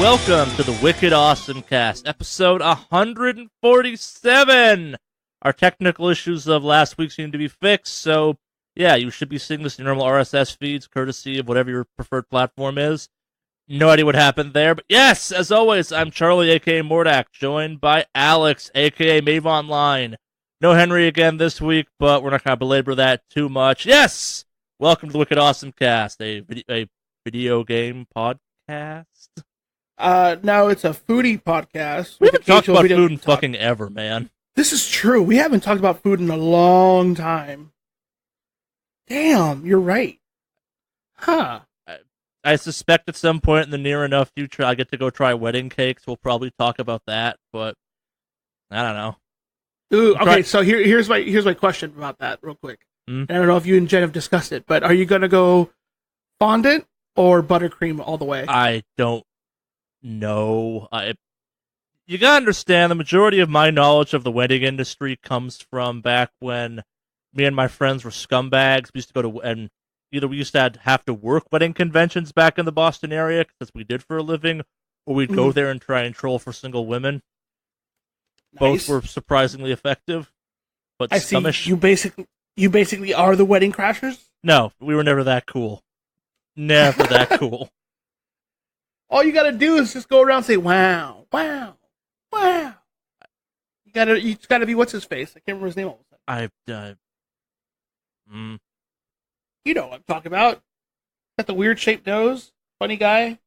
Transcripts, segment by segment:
welcome to the Wicked Awesome Cast, episode 147. Our technical issues of last week seem to be fixed, so yeah, you should be seeing this in normal RSS feeds, courtesy of whatever your preferred platform is. No idea what happened there, but yes, as always, I'm Charlie, aka Mordak, joined by Alex, aka Mave Online. No Henry again this week, but we're not going to belabor that too much. Yes! Welcome to the Wicked Awesome Cast, a video game podcast. No, it's a foodie podcast. We haven't talked about food in fucking ever, man. This is true. We haven't talked about food in a long time. Damn, you're right. Huh. I suspect at some point in the near enough future I get to go try wedding cakes. We'll probably talk about that, but I don't know. Ooh, okay, so here's my question about that real quick. Mm-hmm. I don't know if you and Jen have discussed it, but are you going to go fondant or buttercream all the way? I don't know. You gotta understand, the majority of my knowledge of the wedding industry comes from back when me and my friends were scumbags. We used to go to, and either we used to have to work wedding conventions back in the Boston area, because that's what we did for a living, or we'd go there and try and troll for single women. Nice. Both were surprisingly effective, but I scummish. See. You basically are the wedding crashers? No, we were never that cool. Never that cool. All you gotta do is just go around and say, wow, wow, wow. You just gotta be what's his face. I can't remember his name all of a sudden. You know what I'm talking about. Got the weird shaped nose, funny guy.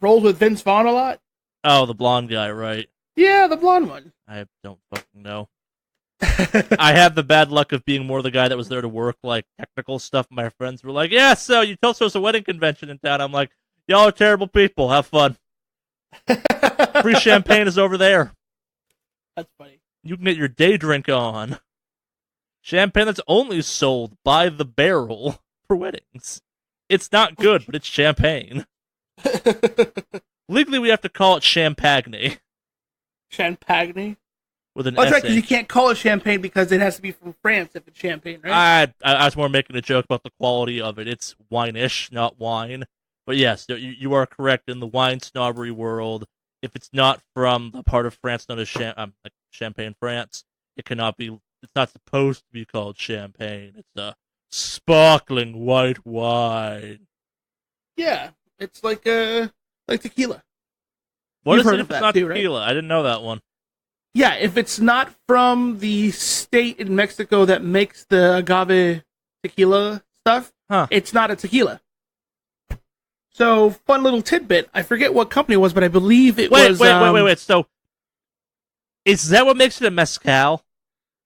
Rolls with Vince Vaughn a lot. Oh, the blonde guy, right. Yeah, the blonde one. I don't fucking know. I have the bad luck of being more the guy that was there to work, like, technical stuff. My friends were like, yeah, so you told us there's a wedding convention in town. I'm like, y'all are terrible people. Have fun. Free champagne is over there. That's funny. You can get your day drink on. Champagne that's only sold by the barrel for weddings. It's not good, but it's champagne. Legally, we have to call it champagne. Champagne? With an that's S. right, because you can't call it champagne because it has to be from France if it's champagne, right? I was more making a joke about the quality of it. It's wine-ish, not wine. But yes, you are correct. In the wine snobbery world, if it's not from the part of France known as like Champagne, France, it cannot be. It's not supposed to be called champagne. It's a sparkling white wine. Yeah, it's like tequila. What You've is heard it of if it's that not too, tequila? right? I didn't know that one. Yeah, if it's not from the state in Mexico that makes the agave tequila stuff, It's not a tequila. So, fun little tidbit. I forget what company it was, but I believe it was... Wait. So, is that what makes it a mezcal?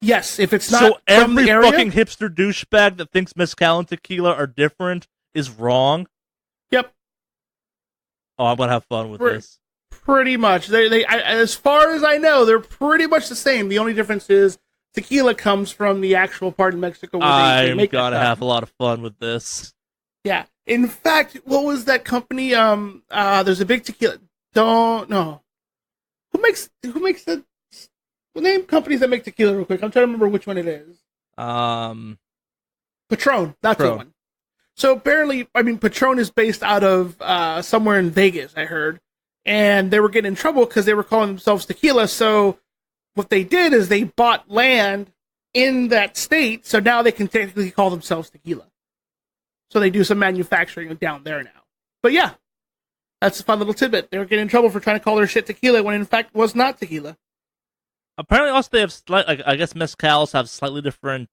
Yes, if it's not so from the area... fucking hipster douchebag that thinks mezcal and tequila are different is wrong? Yep. Oh, I'm gonna have fun with this. Pretty much. As far as I know, they're pretty much the same. The only difference is tequila comes from the actual part in Mexico where they make it. I'm gonna have a lot of fun with this. Yeah. In fact, what was that company? There's a big tequila. Don't know. Who makes the name companies that make tequila real quick? I'm trying to remember which one it is. Patron. That's the one. So apparently, Patron is based out of somewhere in Vegas, I heard. And they were getting in trouble because they were calling themselves tequila. So what they did is they bought land in that state, so now they can technically call themselves tequila. So they do some manufacturing down there now. But yeah, that's a fun little tidbit. They were getting in trouble for trying to call their shit tequila when in fact was not tequila. Apparently also they have I guess mezcals have slightly different...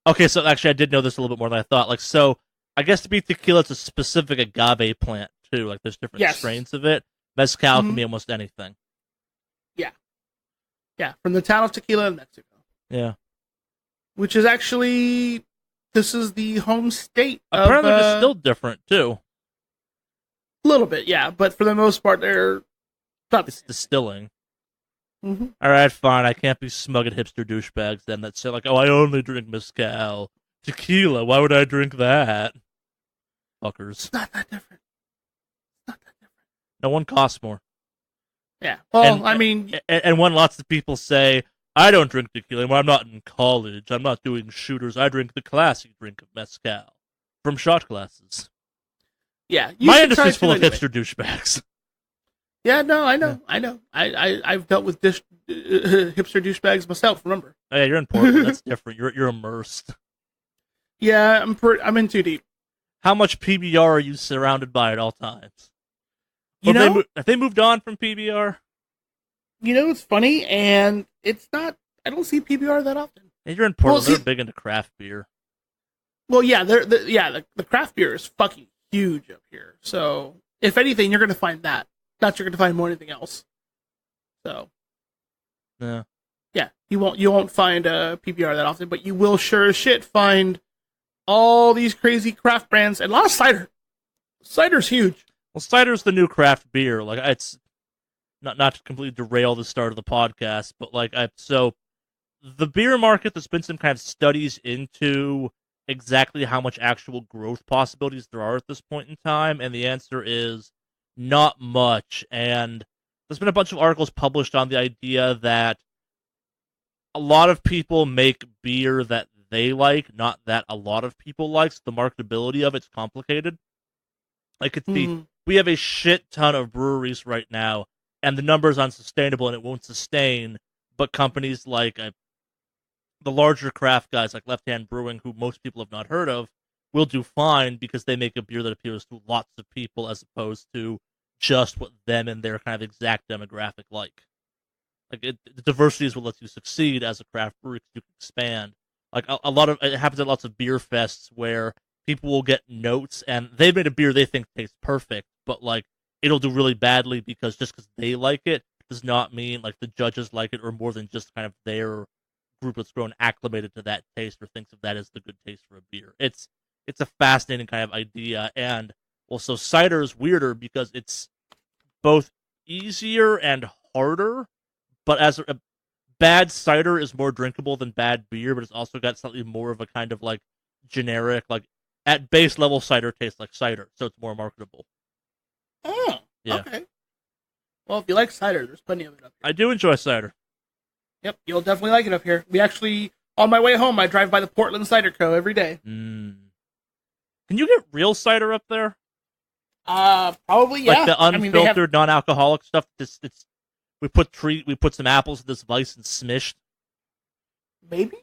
okay, so actually I did know this a little bit more than I thought. So I guess to be tequila, it's a specific agave plant too. Like there's different strains of it. Mezcal can be almost anything. Yeah. Yeah, from the town of Tequila in Mexico. Yeah. Which is actually... This is the home state apparently it's still different, too. A little bit, yeah. But for the most part, they're... It's distilling. Mm-hmm. Alright, fine. I can't be smug at hipster douchebags then that say, like, oh, I only drink mezcal. Tequila, why would I drink that? Fuckers. It's not that different. No, one costs more. Yeah. Well, And when lots of people say, I don't drink tequila anymore, I'm not in college, I'm not doing shooters, I drink the classy drink of mezcal. From shot glasses. Yeah. My industry's full of hipster douchebags. Yeah, no, I know, Yeah. I know. I've dealt with hipster douchebags myself. Remember? Oh, yeah, you're in Portland. That's different. You're immersed. Yeah, I'm in too deep. How much PBR are you surrounded by at all times? You know, Have they moved on from PBR? it's funny, and it's not. I don't see PBR that often. Yeah, you're in Portland. They're big into craft beer. Well, yeah, the craft beer is fucking huge up here. So if anything, you're gonna find that. Not you're gonna find more anything else. So Yeah. yeah, you won't find PBR that often, but you will sure as shit find all these crazy craft brands and a lot of cider. Cider's huge. Well, cider's the new craft beer. Like, it's not to completely derail the start of the podcast, but so the beer market, there's been some kind of studies into exactly how much actual growth possibilities there are at this point in time, and the answer is not much. And there's been a bunch of articles published on the idea that a lot of people make beer that they like, not that a lot of people like. So the marketability of it's complicated. Like, we have a shit ton of breweries right now, and the number is unsustainable and it won't sustain. But companies like the larger craft guys like Left Hand Brewing, who most people have not heard of, will do fine because they make a beer that appeals to lots of people as opposed to just what them and their kind of exact demographic like. The diversity is what lets you succeed as a craft brewery, because you can expand. Like, a lot of it happens at lots of beer fests where people will get notes and they've made a beer they think tastes perfect, but like it'll do really badly because they like it does not mean like the judges like it, or more than just kind of their group that's grown acclimated to that taste or thinks of that as the good taste for a beer. It's a fascinating kind of idea. And also cider is weirder because it's both easier and harder, but as a bad cider is more drinkable than bad beer, but it's also got slightly more of a kind of like generic, like at base level cider tastes like cider, so it's more marketable. Oh, yeah. Okay. Well, if you like cider, there's plenty of it up here. I do enjoy cider. Yep, you'll definitely like it up here. We actually, on my way home, I drive by the Portland Cider Co. every day. Can you get real cider up there? Probably, yeah. Like the unfiltered, non-alcoholic stuff. We put some apples in this vice and smished. Maybe.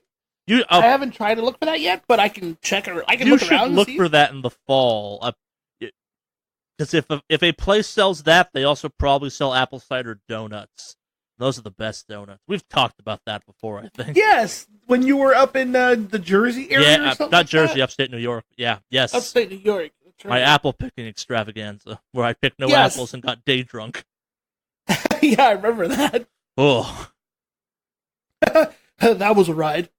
I haven't tried to look for that yet, but I can check it. I can look around. You should look for that in the fall. Because if a place sells that, they also probably sell apple cider donuts. Those are the best donuts. We've talked about that before, I think. Yes, when you were up in the Jersey area or something not Jersey, upstate New York. Yeah, yes. Upstate New York. Right. My apple picking extravaganza, where I picked no apples and got day drunk. Yeah, I remember that. Oh. That was a ride.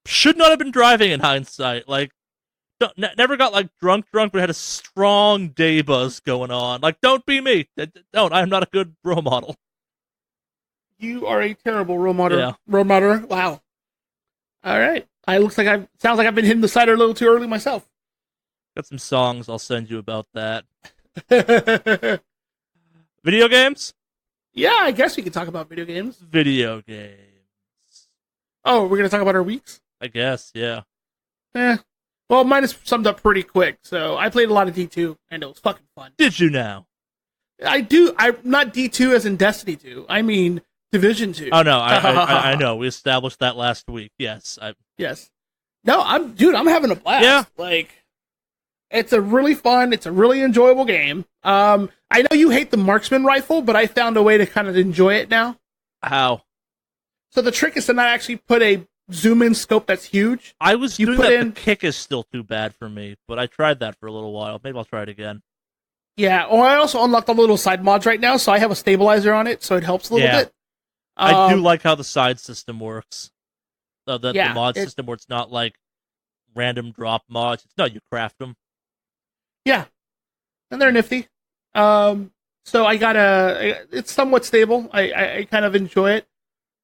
Should not have been driving in hindsight. Like, never got like drunk, but had a strong day buzz going on. Like, don't be me. Don't. I'm not a good role model. You are a terrible role model. Yeah. Role model. Wow. All right. Sounds like I've been hitting the cider a little too early myself. Got some songs I'll send you about that. Video games? Yeah, I guess we can talk about video games. Video games. Oh, we're gonna talk about our weeks? I guess, yeah. Well, mine is summed up pretty quick. So I played a lot of D2, and it was fucking fun. Did you now? I do. I'm not D2 as in Destiny 2. I mean Division 2. Oh no, I know. We established that last week. Yes. Yes. No, I'm having a blast. Yeah. Like, it's a really fun, it's a really enjoyable game. I know you hate the marksman rifle, but I found a way to kind of enjoy it now. How? So the trick is to not actually put a zoom in scope that's huge. I was doing that. The kick is still too bad for me, but I tried that for a little while. Maybe I'll try it again. Yeah. Or I also unlocked the little side mods right now, so I have a stabilizer on it, so it helps a little bit. I do like how the side system works. The mod system where it's not like random drop mods. It's not, you craft them. Yeah. And they're nifty. So it's somewhat stable. I kind of enjoy it.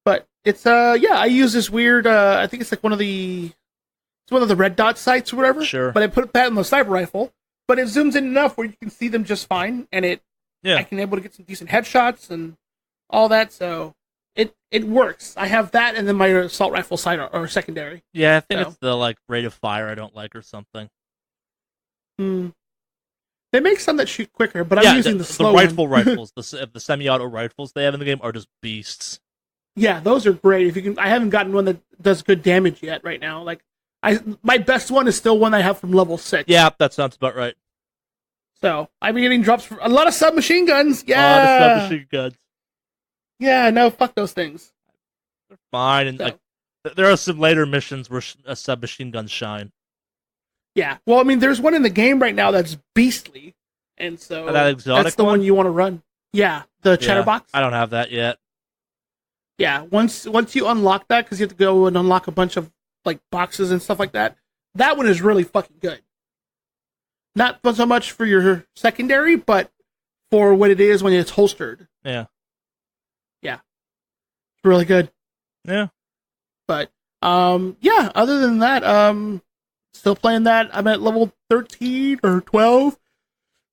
But it's I use this weird I think it's like one of the red dot sights or whatever. Sure. But I put that in the sniper rifle, but it zooms in enough where you can see them just fine, and I can able to get some decent headshots and all that, so it works. I have that and then my assault rifle side or secondary. Yeah, I think it's the like rate of fire I don't like or something. They make some that shoot quicker, but yeah, I'm using the slow the rifle one. rifles, the semi-auto rifles they have in the game are just beasts. Yeah, those are great. If you can, I haven't gotten one that does good damage yet. Right now, my best one is still one I have from level 6. Yeah, that sounds about right. So I've been getting drops for a lot of submachine guns. Yeah, A lot of submachine guns. Yeah, no, fuck those things. They're fine, and So, there are some later missions where submachine guns shine. yeah, well, I mean, there's one in the game right now that's beastly, and so that exotic that's the one you want to run. Yeah, the Chatterbox. I don't have that yet. Yeah, once you unlock that, because you have to go and unlock a bunch of like boxes and stuff like that. That one is really fucking good. Not so much for your secondary, but for what it is when it's holstered. Yeah. Yeah. It's really good. Yeah. But yeah, other than that, still playing that. I'm at level 13 or 12.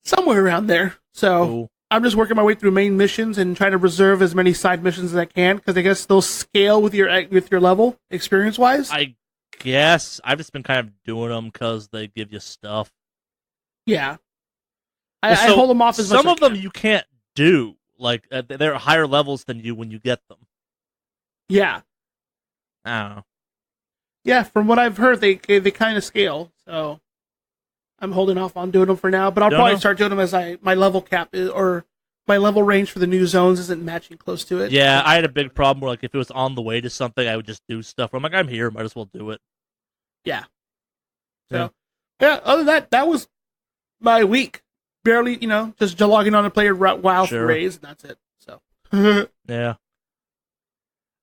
Somewhere around there. So Cool. I'm just working my way through main missions and trying to reserve as many side missions as I can, because I guess they'll scale with your level, experience-wise. I guess I've just been kind of doing them because they give you stuff. Yeah. Well, I hold them off as much as some of I them can. you can't do. Like, they're higher levels than you when you get them. Yeah. I don't know. Yeah, from what I've heard, they kind of scale, so I'm holding off on doing them for now, but I'll probably start doing them as my level cap is, or my level range for the new zones isn't matching close to it. Yeah, I had a big problem where, like, if it was on the way to something, I would just do stuff. I'm like, I'm here, might as well do it. Yeah. So, yeah, other than that was my week. Barely, just logging on and playing WoW for Rays, and that's it. So. Yeah.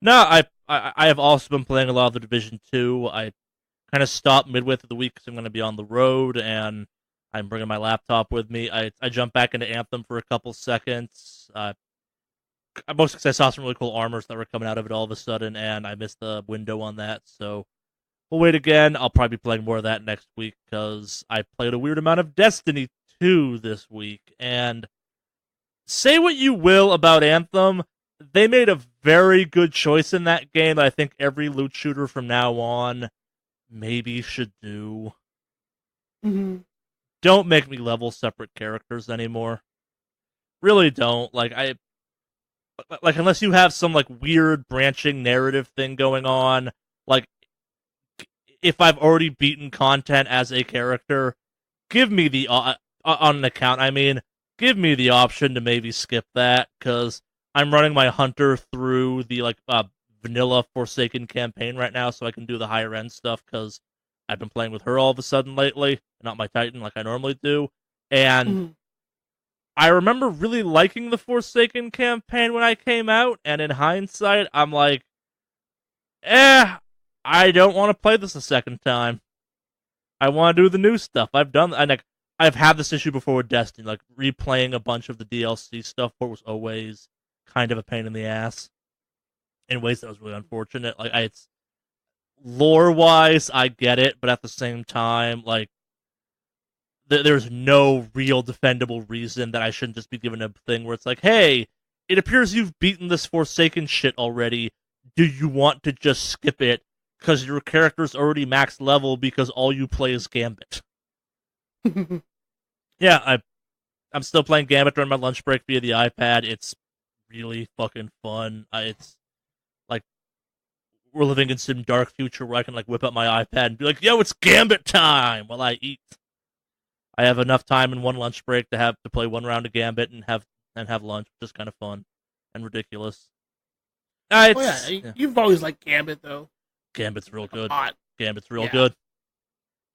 No, I have also been playing a lot of the Division 2. I kind of stopped midway through the week because I'm going to be on the road, and I'm bringing my laptop with me. I jumped back into Anthem for a couple seconds. Mostly because I saw some really cool armors that were coming out of it all of a sudden, and I missed the window on that, so we'll wait again. I'll probably be playing more of that next week, because I played a weird amount of Destiny 2 this week, and say what you will about Anthem, they made a very good choice in that game that I think every loot shooter from now on maybe should do. Mm-hmm. Don't make me level separate characters anymore. Really don't. Like, unless you have some like weird branching narrative thing going on, like, if I've already beaten content as a character, give me the on an account, I mean, give me the option to maybe skip that, because I'm running my hunter through the like vanilla Forsaken campaign right now, so I can do the higher end stuff, because I've been playing with her all of a sudden lately, not my Titan like I normally do. And I remember really liking the Forsaken campaign when I came out, and in hindsight, I'm like, I don't want to play this a second time. I want to do the new stuff. I've had this issue before with Destiny, like replaying a bunch of the DLC stuff where it was always kind of a pain in the ass in ways that was really unfortunate. Like, it's lore-wise, I get it, but at the same time, like, there's no real defendable reason that I shouldn't just be given a thing where it's like, hey, it appears you've beaten this Forsaken shit already. Do you want to just skip it because your character's already max level because all you play is Gambit? Yeah, I'm still playing Gambit during my lunch break via the iPad. It's really fucking fun. It's like we're living in some dark future where I can like whip up my iPad and be like, "Yo, it's Gambit time!" while I eat. I have enough time in one lunch break to play one round of Gambit and have lunch, which is kind of fun and ridiculous. You've always liked Gambit though. Gambit's real good. Gambit's real Yeah. good.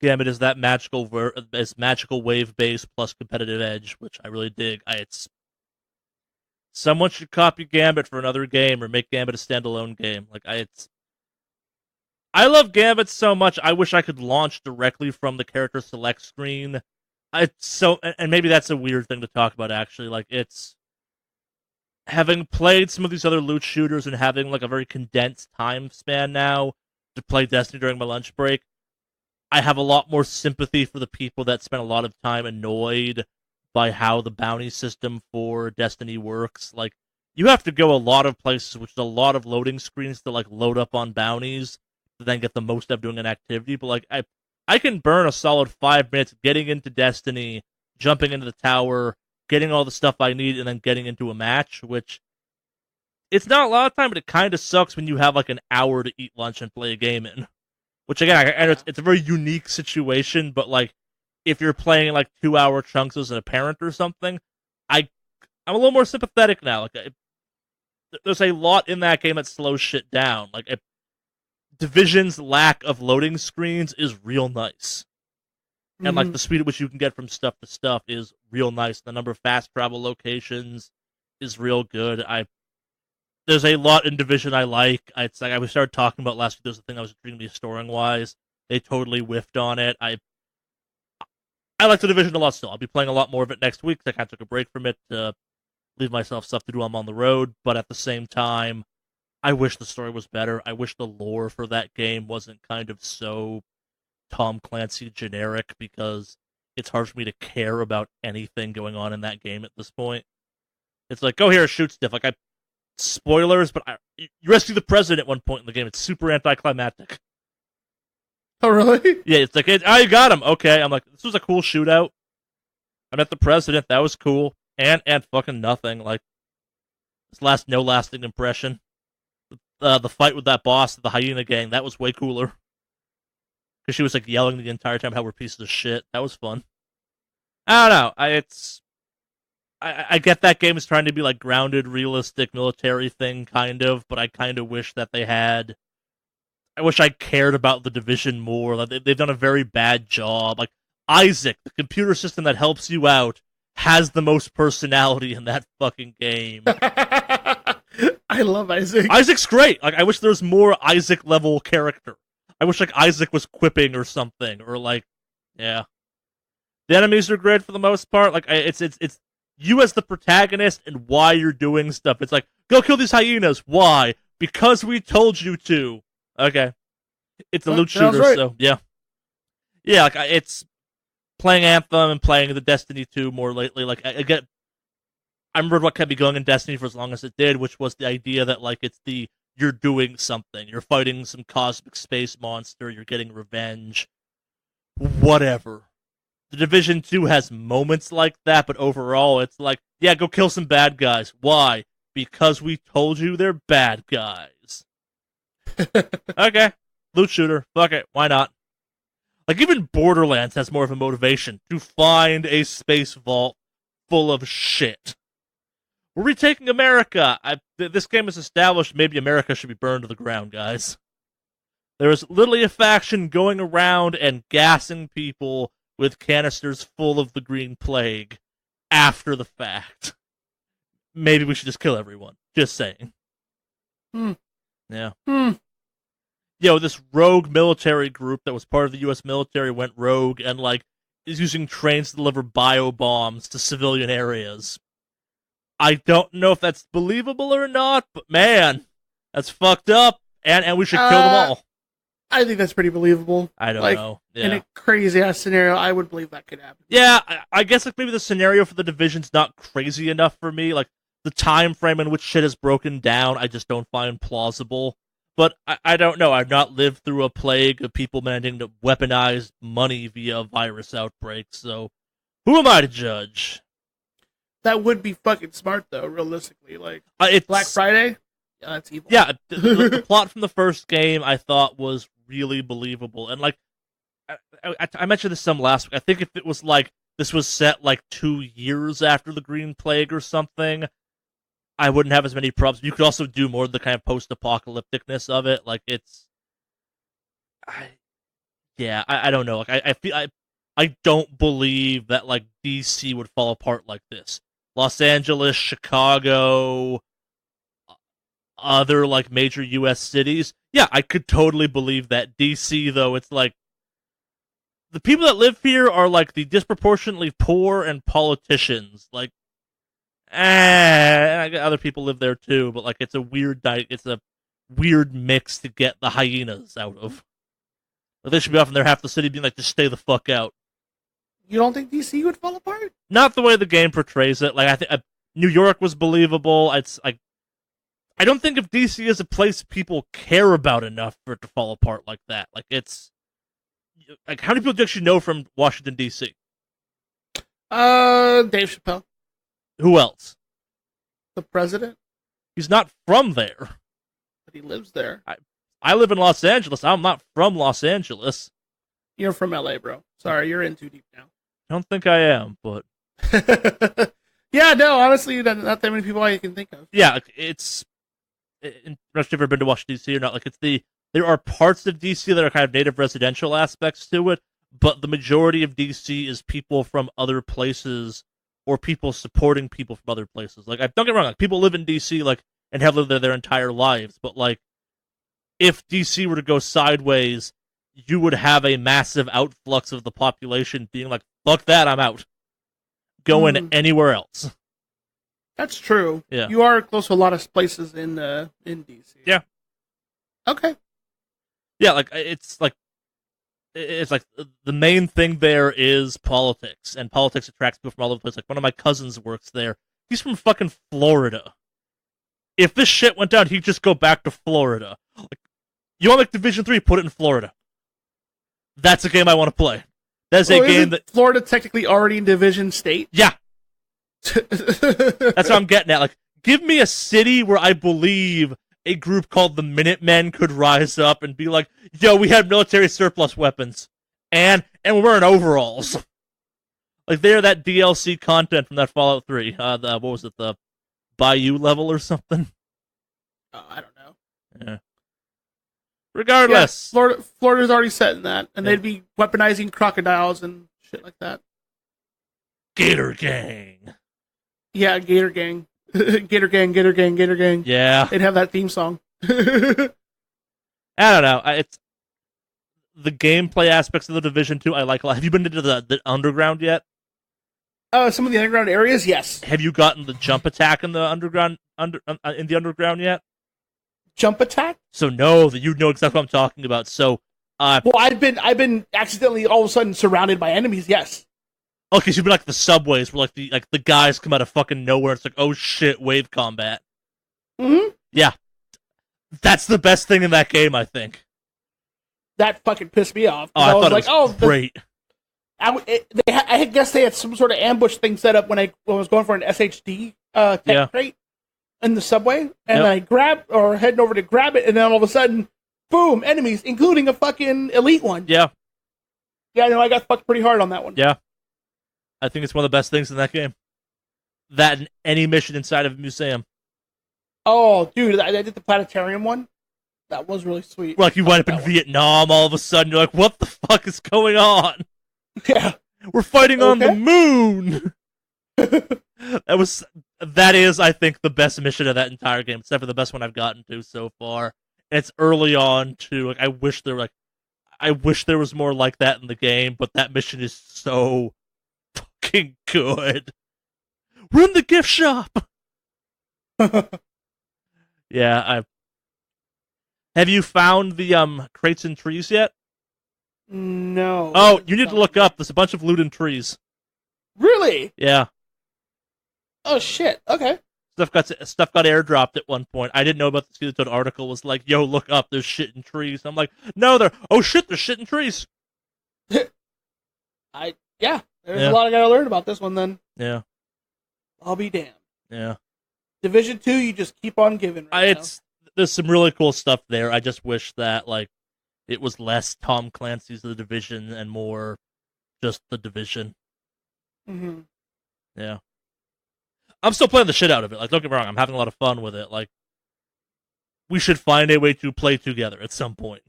Gambit is that magical wave base plus competitive edge, which I really dig. Someone should copy Gambit for another game or make Gambit a standalone game. I love Gambit so much. I wish I could launch directly from the character select screen. And maybe that's a weird thing to talk about. Actually, like, it's having played some of these other loot shooters and having like a very condensed time span now to play Destiny during my lunch break. I have a lot more sympathy for the people that spend a lot of time annoyed by how the bounty system for Destiny works. Like, you have to go a lot of places, which is a lot of loading screens to like load up on bounties to then get the most out of doing an activity. But like, I can burn a solid 5 minutes getting into Destiny jumping into the tower, getting all the stuff I need, and then getting into a match, which it's not a lot of time, but it kind of sucks when you have like an hour to eat lunch and play a game in. Which again, I know it's a very unique situation, but like if you're playing like 2-hour chunks as a parent or something, I'm a little more sympathetic now. Like there's a lot in that game that slows shit down. Like Division's lack of loading screens is real nice. And like the speed at which you can get from stuff to stuff is real nice. The number of fast travel locations is real good. There's a lot in Division I like. It's like we started talking about last week. There's a thing I was extremely storing wise. They totally whiffed on it. I like the Division a lot still. I'll be playing a lot more of it next week. I kind of took a break from it to leave myself stuff to do. I'm on the road, but at the same time, I wish the story was better. I wish the lore for that game wasn't kind of so Tom Clancy generic, because it's hard for me to care about anything going on in that game at this point. It's like, go here, shoot stuff. Like spoilers, but you rescue the president at one point in the game. It's super anticlimactic. Oh, really? Yeah, it's like, oh, you got him. Okay, I'm like, this was a cool shootout. I met the president. That was cool. And fucking nothing. Like, this no lasting impression. The fight with that boss, the hyena gang, that was way cooler. Because she was like yelling the entire time how we're pieces of shit. That was fun. I don't know. I get that game is trying to be like grounded, realistic military thing, kind of, but I kind of wish that they had. I wish I cared about the Division more. Like, they've done a very bad job. Like Isaac, the computer system that helps you out, has the most personality in that fucking game. I love Isaac. Isaac's great. Like I wish there was more Isaac level character. I wish like Isaac was quipping or something, or like, yeah. The enemies are great for the most part. Like it's you as the protagonist and why you're doing stuff. It's like, go kill these hyenas. Why? Because we told you to. Okay. It's a loot shooter, right. so yeah. Yeah, like it's playing Anthem and playing the Destiny 2 more lately. Like I remember what kept me going in Destiny for as long as it did, which was the idea that like you're doing something. You're fighting some cosmic space monster, you're getting revenge. Whatever. The Division 2 has moments like that, but overall it's like, yeah, go kill some bad guys. Why? Because we told you they're bad guys. Okay. Loot shooter. Fuck it. Why not? Like, even Borderlands has more of a motivation to find a space vault full of shit. We're retaking America. This game is established maybe America should be burned to the ground, guys. There is literally a faction going around and gassing people with canisters full of the green plague after the fact. Maybe we should just kill everyone. Just saying. Yeah. Yo, this rogue military group that was part of the U.S. military went rogue and, like, is using trains to deliver bio-bombs to civilian areas. I don't know if that's believable or not, but man, that's fucked up, and we should kill them all. I think that's pretty believable. I don't know. Yeah. In a crazy-ass scenario, I would believe that could happen. Yeah, I guess like maybe the scenario for the Division's not crazy enough for me. Like, the time frame in which shit has broken down, I just don't find plausible. But I don't know. I've not lived through a plague of people managing to weaponize money via virus outbreaks, so who am I to judge? That would be fucking smart, though, realistically. Like, it's Black Friday? Yeah, that's evil. Yeah, the plot from the first game I thought was really believable. And, like, I mentioned this some last week. I think if it was, like, this was set, like, 2 years after the Green Plague or something, I wouldn't have as many problems. You could also do more of the kind of post-apocalypticness of it. Like, it's... I don't know. Like, I feel... I don't believe that, like, DC would fall apart like this. Los Angeles, Chicago, other, like, major U.S. cities. Yeah, I could totally believe that. DC, though, it's like... The people that live here are, like, the disproportionately poor and politicians. Like, I get other people live there, too, but, like, it's a weird mix to get the hyenas out of. Like, they should be off in there half the city being like, just stay the fuck out. You don't think DC would fall apart? Not the way the game portrays it. Like, I think New York was believable. It's like, I don't think if DC is a place people care about enough for it to fall apart like that. Like, it's like, how many people do you actually know from Washington D.C.? Dave Chappelle, Who else? the president, He's not from there. but he lives there. I live in Los Angeles. I'm not from Los Angeles. You're from LA, bro. Sorry, you're in too deep now. I don't think I am, but Yeah, no, honestly, not that many people I can think of. yeah, it's. I'm not sure if you've ever been to Washington D.C. or not. Like, there are parts of D.C. that are kind of native residential aspects to it, but the majority of D.C. is people from other places or people supporting people from other places. Like, don't get me wrong, like, people live in D.C. like and have lived there their entire lives, but like, if D.C. were to go sideways, you would have a massive outflux of the population being like, "Fuck that, I'm out." Going anywhere else. That's true. Yeah. You are close to a lot of places in DC. Yeah. Okay. Yeah, like it's like the main thing there is politics, and politics attracts people from all over the place. Like one of my cousins works there. He's from fucking Florida. If this shit went down, he'd just go back to Florida. Like, you want to make Division 3? Put it in Florida. That's a game I want to play. That's a game that Florida technically already in Division State. Yeah. That's what I'm getting at. Like, give me a city where I believe a group called the Minutemen could rise up and be like, "Yo, we have military surplus weapons, and we're wearing overalls." Like they're that DLC content from that Fallout 3. What was it, the Bayou level or something? I don't know. Yeah. Regardless, yeah, Florida's already set in that, and they'd be weaponizing crocodiles and shit like that. Gator Gang. Yeah, Gator Gang. Gator Gang, Gator Gang, Gator Gang. Yeah. They'd have that theme song. I don't know. It's the gameplay aspects of the Division 2 I like a lot. Have you been into the underground yet? Some of the underground areas, yes. Have you gotten the jump attack in the underground yet? Jump attack? So no, that you know exactly what I'm talking about. So well, I've been accidentally all of a sudden surrounded by enemies, yes. Okay, so you've been like the subways where like the guys come out of fucking nowhere. It's like, oh shit, wave combat. Mm-hmm. Yeah. That's the best thing in that game, I think. That fucking pissed me off. Oh, I thought it was great. I guess they had some sort of ambush thing set up when I was going for an SHD tech crate in the subway, and I heading over to grab it, and then all of a sudden, boom, enemies, including a fucking elite one. Yeah. Yeah, no, I got fucked pretty hard on that one. Yeah. I think it's one of the best things in that game. That and any mission inside of a museum. Oh, dude, I did the planetarium one. That was really sweet. Like you wind up in Vietnam all of a sudden, you're like, what the fuck is going on? Yeah. We're fighting on the moon! That is, I think, the best mission of that entire game, except for the best one I've gotten to so far. And it's early on too. Like I wish there was more like that in the game, but that mission is so fucking good. We're in the gift shop. Yeah, have you found the crates and trees yet? No. Oh, you need to look up. There's a bunch of loot and trees. Really? Yeah. Oh shit. Okay. Stuff got airdropped at one point. I didn't know about the Skeleton article. Was like, yo, look up. There's shit in trees. I'm like, no, there's shit in trees. There's a lot I gotta learn about this one then. Yeah. I'll be damned. Yeah. Division 2, you just keep on giving now. There's some really cool stuff there. I just wish that like it was less Tom Clancy's The Division and more just The Division. Mm-hmm. Yeah. I'm still playing the shit out of it. Like, don't get me wrong, I'm having a lot of fun with it. Like, we should find a way to play together at some point.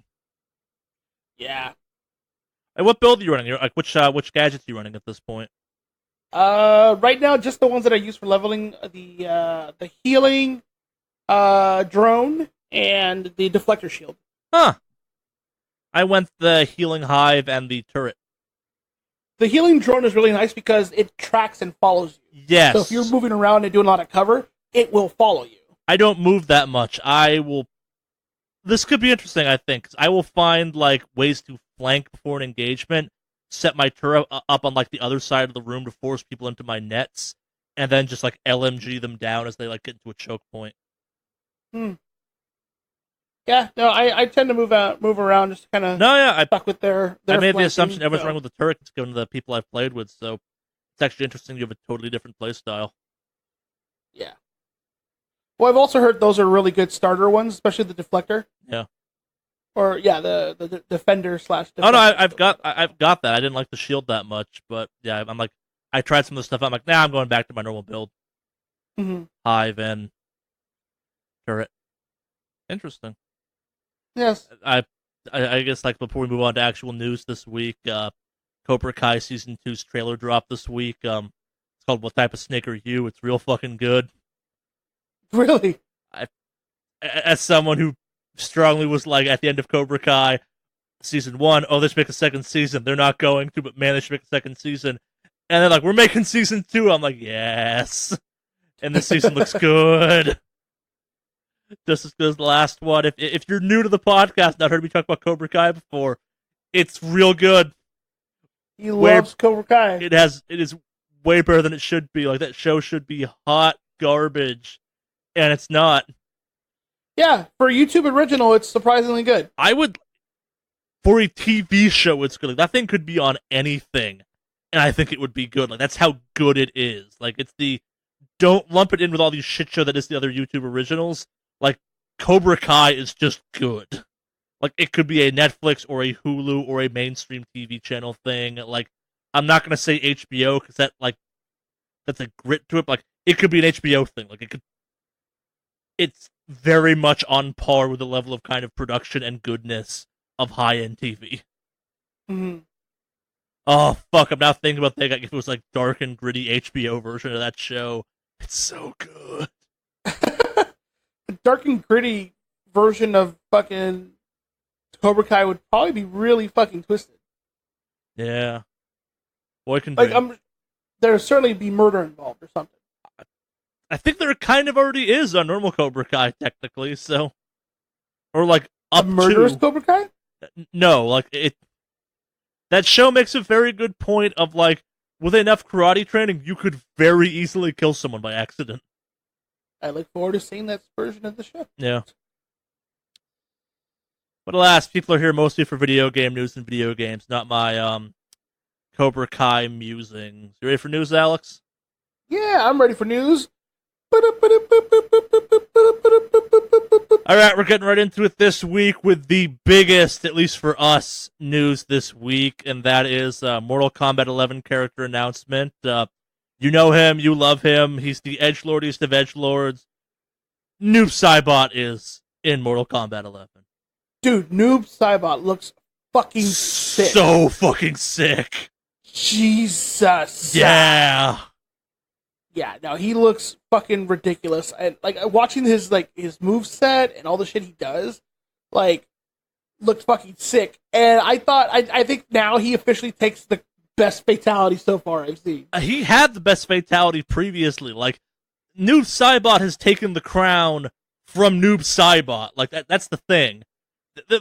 Yeah. Hey, what build are you running? Like, which gadgets are you running at this point? Right now, just the ones that I use for leveling the healing drone and the deflector shield. Huh. I went the healing hive and the turret. The healing drone is really nice because it tracks and follows you. Yes. So if you're moving around and doing a lot of cover, it will follow you. I don't move that much. This could be interesting, I think. I will find like ways to flank before an engagement, set my turret up on like the other side of the room to force people into my nets, and then just like LMG them down as they like get into a choke point. Yeah, no, I tend to move around, just kind of I stuck with their I made flanking, the assumption everyone's running with the turrets given the people I've played with, so It's actually interesting. You have a totally different play style. Yeah. Well, I've also heard those are really good starter ones, especially the deflector. Yeah. Or yeah, the defender slash. Oh no, I've got that. I didn't like the shield that much, but yeah, I'm like, I tried some of the stuff. I'm like, nah, I'm going back to my normal build. Mm-hmm. Hive and turret. Interesting. Yes. I guess like before we move on to actual news this week, Cobra Kai season 2's trailer dropped this week. It's called "What Type of Snake Are You?" It's real fucking good. Really? As someone who strongly was like at the end of Cobra Kai season 1, oh, they should make a second season. They're not going to, but man, they should make a second season. And they're like, we're making season 2. I'm like, yes. And this season looks good. Just as good as the last one. If you're new to the podcast, not heard me talk about Cobra Kai before, it's real good. He loves Cobra Kai. It is way better than it should be. Like, that show should be hot garbage, and it's not. Yeah, for a YouTube original, it's surprisingly good. For a TV show, it's good. Like, that thing could be on anything, and I think it would be good. Like, that's how good it is. Like, it's don't lump it in with all these shit show that is the other YouTube originals. Like, Cobra Kai is just good. Like, it could be a Netflix or a Hulu or a mainstream TV channel thing. Like, I'm not gonna say HBO because that's a grit to it. But, like, it could be an HBO thing. Like, it's very much on par with the level of kind of production and goodness of high-end TV. Mm-hmm. Oh, fuck, I'm now thinking about thinking if it was like dark and gritty HBO version of that show. It's so good. The dark and gritty version of fucking Cobra Kai would probably be really fucking twisted. Yeah. Boy can like, dream. There'd certainly be murder involved or something. I think there kind of already is on normal Cobra Kai, technically, so... Or, like, up a murderous to... Cobra Kai? No, like, that show makes a very good point of, like, with enough karate training, you could very easily kill someone by accident. I look forward to seeing that version of the show. Yeah. But alas, people are here mostly for video game news and video games, not my, Cobra Kai musings. You ready for news, Alex? Yeah, I'm ready for news. Alright, we're getting right into it this week with the biggest, at least for us, news this week, and that is Mortal Kombat 11 character announcement. You know him, you love him, he's the edgelordiest of edgelords. Noob Saibot is in Mortal Kombat 11. Dude, Noob Saibot looks fucking sick. So fucking sick. Jesus. Yeah. Yeah, no, he looks fucking ridiculous. And like watching his moveset and all the shit he does, like, looked fucking sick. And I think now he officially takes the best fatality so far I've seen. He had the best fatality previously. Like, Noob Saibot has taken the crown from Noob Saibot. Like, that's the thing.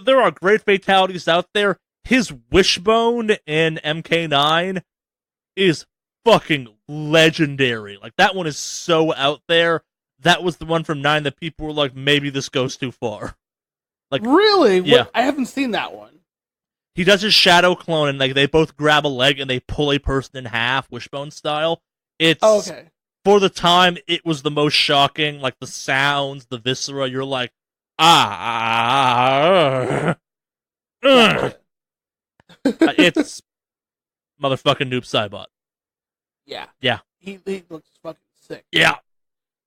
There are great fatalities out there. His wishbone in MK9 is fucking legendary. Like, that one is so out there. That was the one from 9 that people were like, maybe this goes too far. Like, really? Yeah. I haven't seen that one. He does his shadow clone, and like they both grab a leg and they pull a person in half, wishbone style. It's okay. For the time, it was the most shocking. Like, the sounds, the viscera. You're like, it's motherfucking Noob Saibot. Yeah. Yeah. He looks fucking sick. Yeah.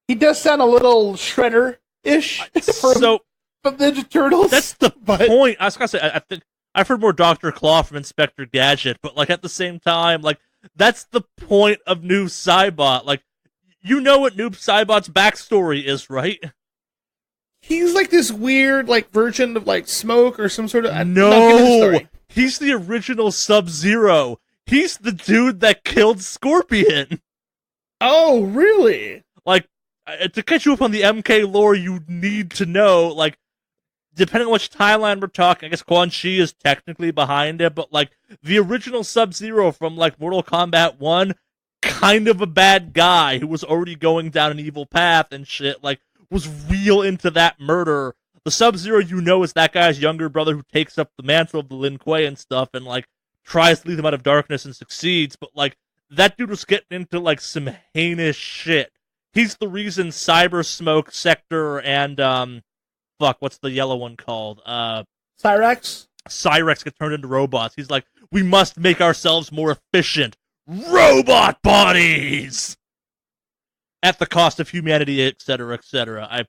He does sound a little Shredder-ish from Ninja Turtles. That's the point. I was gonna say, I think I've heard more Dr. Claw from Inspector Gadget, but like at the same time, like that's the point of Noob Saibot. Like, you know what Noob Saibot's backstory is, right? He's like this weird like version of like Smoke or some sort of No. He's the original Sub-Zero. He's the dude that killed Scorpion. Oh, really? Like, to catch you up on the MK lore, you need to know, like, depending on which timeline we're talking, I guess Quan Chi is technically behind it, but, like, the original Sub-Zero from, like, Mortal Kombat 1, kind of a bad guy who was already going down an evil path and shit, like, was real into that murder. The Sub-Zero you know is that guy's younger brother who takes up the mantle of the Lin Kuei and stuff and, like, tries to lead them out of darkness and succeeds, but, like, that dude was getting into like some heinous shit. He's the reason Cyber Smoke, Sector, and what's the yellow one called? Cyrex? Cyrex get turned into robots. He's like, we must make ourselves more efficient. Robot bodies! At the cost of humanity, etc., etc.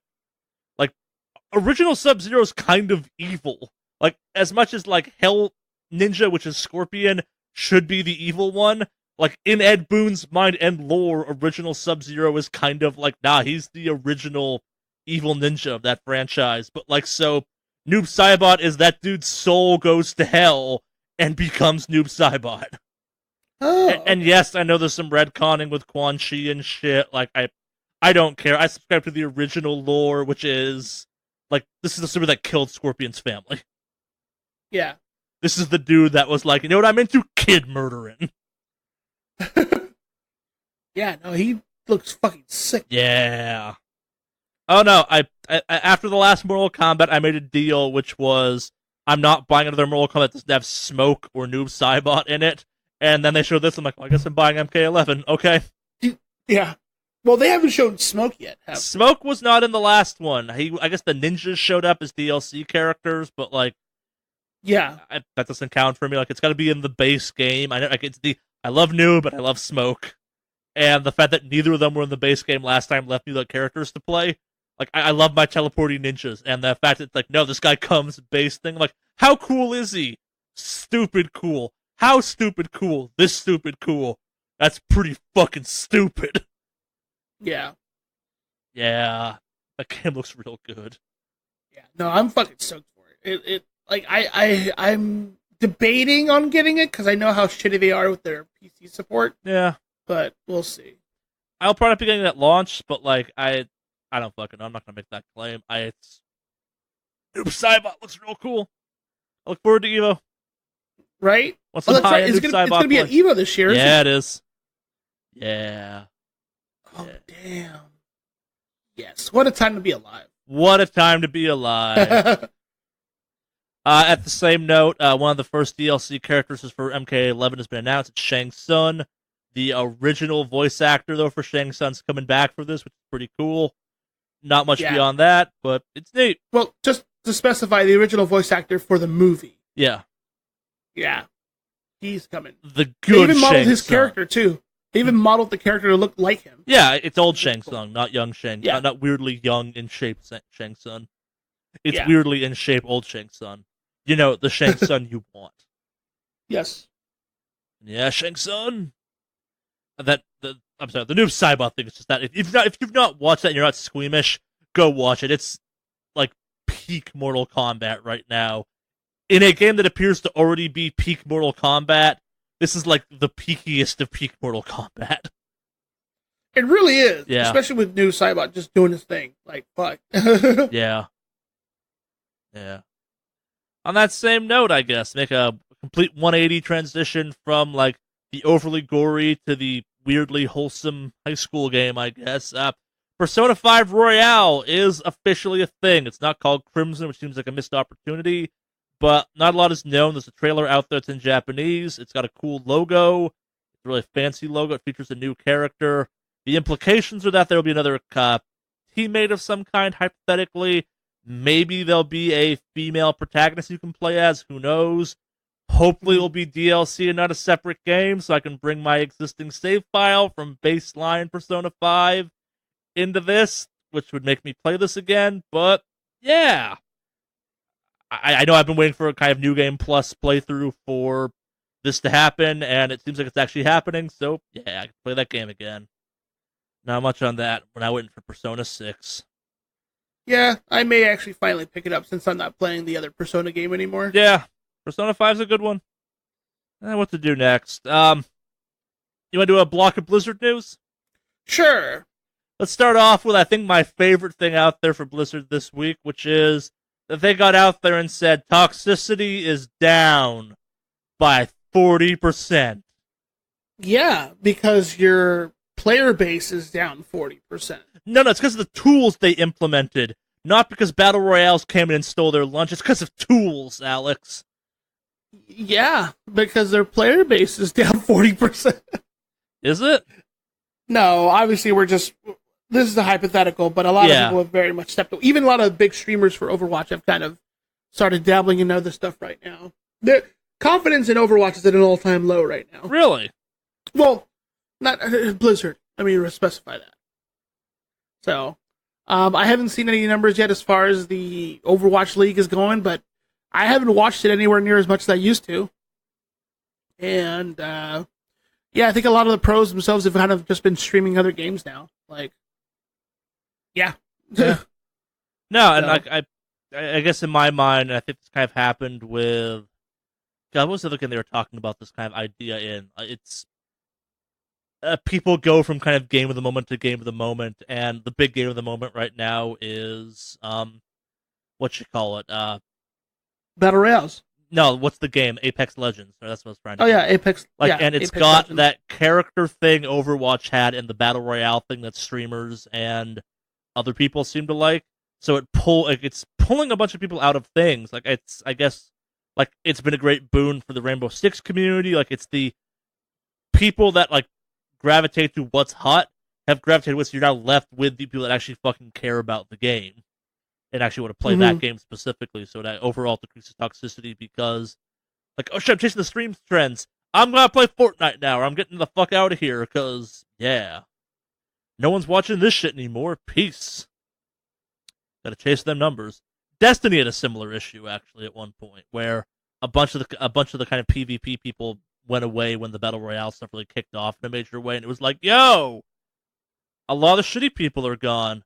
Original Sub-Zero is kind of evil. Like, as much as, like, Hell Ninja, which is Scorpion, should be the evil one, like, in Ed Boon's mind and lore, Original Sub-Zero is kind of like, nah, he's the original evil ninja of that franchise. But, like, so, Noob Saibot is that dude's soul goes to hell and becomes Noob Saibot. Oh. And yes, I know there's some retconning with Quan Chi and shit. Like, I don't care. I subscribe to the original lore, which is, like, this is the super that killed Scorpion's family. Yeah. This is the dude that was like, you know what I'm into? Kid murdering. Yeah, no, he looks fucking sick. Yeah. Oh no, I after the last Mortal Kombat, I made a deal, which was I'm not buying another Mortal Kombat that doesn't have Smoke or Noob Saibot in it. And then they showed this, I'm like, well, I guess I'm buying MK11. Okay. Yeah. Well, they haven't shown Smoke yet. Smoke was not in the last one. I guess the ninjas showed up as DLC characters, but like, yeah, that doesn't count for me. Like, it's got to be in the base game. I know, like, I love Noob, but I love Smoke, and the fact that neither of them were in the base game last time left me the characters to play. Like, I love my teleporting ninjas, and the fact that, like, no, this guy comes base thing. I'm like, how cool is he? Stupid cool. How stupid cool? This stupid cool. That's pretty fucking stupid. Yeah. Yeah. That game looks real good. Yeah. No, I'm fucking stoked for it. I'm debating on getting it because I know how shitty they are with their PC support. Yeah. But we'll see. I'll probably be getting it at launch, but like I don't fucking know. I'm not gonna make that claim. It's Noob Saibot looks real cool. I look forward to Evo. Right? What's that's right. It's gonna be at Evo this year. Yeah, it is. Yeah. Oh damn. Yes. What a time to be alive. What a time to be alive. At the same note, one of the first DLC characters for MK11 has been announced. It's Shang Tsung. The original voice actor, though, for Shang Tsung's coming back for this, which is pretty cool. Not much beyond that, but it's neat. Well, just to specify, the original voice actor for the movie. Yeah. Yeah. He's coming. The good They even modeled his Shang character, too. They even modeled the character to look like him. Yeah, it's old Shang Tsung, not young Shang. Yeah. Not weirdly young in shape Shang Tsung. It's weirdly in shape old Shang Tsung. You know, the Shang Tsung you want. Yes. Yeah, Shang Tsung. I'm sorry, the Noob Saibot thing is just that. If you've not watched that and you're not squeamish, go watch it. It's like peak Mortal Kombat right now. In a game that appears to already be peak Mortal Kombat, this is like the peakiest of peak Mortal Kombat. It really is. Yeah. Especially with Noob Saibot just doing his thing. Like, fuck. Yeah. Yeah. On that same note, I guess, make a complete 180 transition from, like, the overly gory to the weirdly wholesome high school game, I guess. Persona 5 Royale is officially a thing. It's not called Crimson, which seems like a missed opportunity, but not a lot is known. There's a trailer out there that's in Japanese. It's got a cool logo. It's a really fancy logo. It features a new character. The implications are that there will be another teammate of some kind, hypothetically. Maybe there'll be a female protagonist you can play as. Who knows? Hopefully it'll be DLC and not a separate game, so I can bring my existing save file from baseline Persona 5 into this, which would make me play this again. But, yeah. I know I've been waiting for a kind of New Game Plus playthrough for this to happen, and it seems like it's actually happening, so, yeah, I can play that game again. Not much on that. We're now waiting for Persona 6. Yeah, I may actually finally pick it up since I'm not playing the other Persona game anymore. Yeah, Persona 5's a good one. What to do next? You want to do a block of Blizzard news? Sure. Let's start off with, I think, my favorite thing out there for Blizzard this week, which is that they got out there and said toxicity is down by 40%. Yeah, because your player base is down 40%. No, it's because of the tools they implemented. Not because Battle Royales came in and stole their lunch. It's because of tools, Alex. Yeah, because their player base is down 40%. Is it? No, obviously this is a hypothetical, but a lot of people have very much stepped away. Even a lot of big streamers for Overwatch have kind of started dabbling in other stuff right now. Their confidence in Overwatch is at an all-time low right now. Really? Well, not Blizzard. Let me specify that. So, I haven't seen any numbers yet as far as the Overwatch League is going, but I haven't watched it anywhere near as much as I used to. And, I think a lot of the pros themselves have kind of just been streaming other games now. Like, yeah. No, and I guess in my mind, I think this kind of happened with... God, what was the other game they were talking about this kind of idea in? It's... people go from kind of game of the moment to game of the moment, and the big game of the moment right now is... what you call it? Battle Royales. No, what's the game? Apex Legends. Or that's what I was trying to say. Yeah, Apex. And it's Apex got Legends. that character thing Overwatch had and the Battle Royale thing that streamers and other people seem to like. So it's pulling a bunch of people out of things. Like, I guess, it's been a great boon for the Rainbow Six community. Like, it's the people that, gravitate to what's hot have gravitated with, so you're now left with the people that actually fucking care about the game. And actually want to play that game specifically, so that overall decreases toxicity because, oh shit, I'm chasing the stream trends. I'm gonna play Fortnite now, or I'm getting the fuck out of here, because, no one's watching this shit anymore. Peace. Gotta chase them numbers. Destiny had a similar issue, actually, at one point, where a bunch of the kind of PvP people went away when the Battle Royale stuff really kicked off in a major way, and it was like, yo! A lot of shitty people are gone.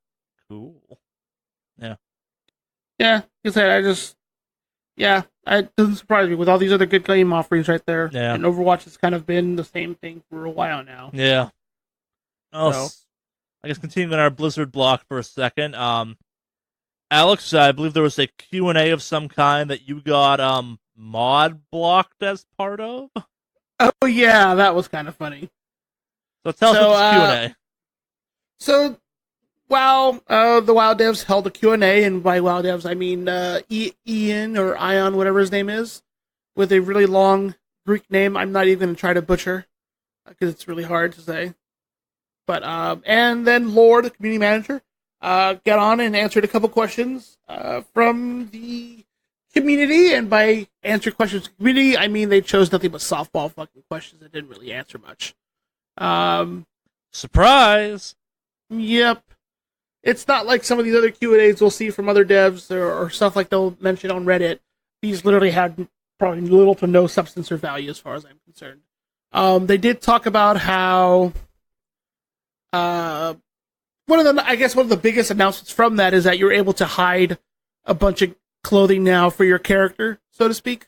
Cool. Yeah. Yeah, like I said, it doesn't surprise me with all these other good game offerings right there. Yeah. And Overwatch has kind of been the same thing for a while now. Yeah. Oh, I guess continuing on our Blizzard block for a second. Alex, I believe there was a Q&A of some kind that you got mod blocked as part of. Oh yeah, that was kind of funny. So tell us about this Q&A. So. Well, the WoW devs held a Q&A, and by WoW devs, I mean Ian or Ion, whatever his name is, with a really long Greek name. I'm not even going to try to butcher, because it's really hard to say. But, and then Lord, the community manager, got on and answered a couple questions from the community, and by answering questions from the community, I mean they chose nothing but softball fucking questions that didn't really answer much. Surprise! Yep. It's not like some of these other Q&As we'll see from other devs or stuff like they'll mention on Reddit. These literally had probably little to no substance or value as far as I'm concerned. They did talk about how one of the biggest announcements from that is that you're able to hide a bunch of clothing now for your character, so to speak.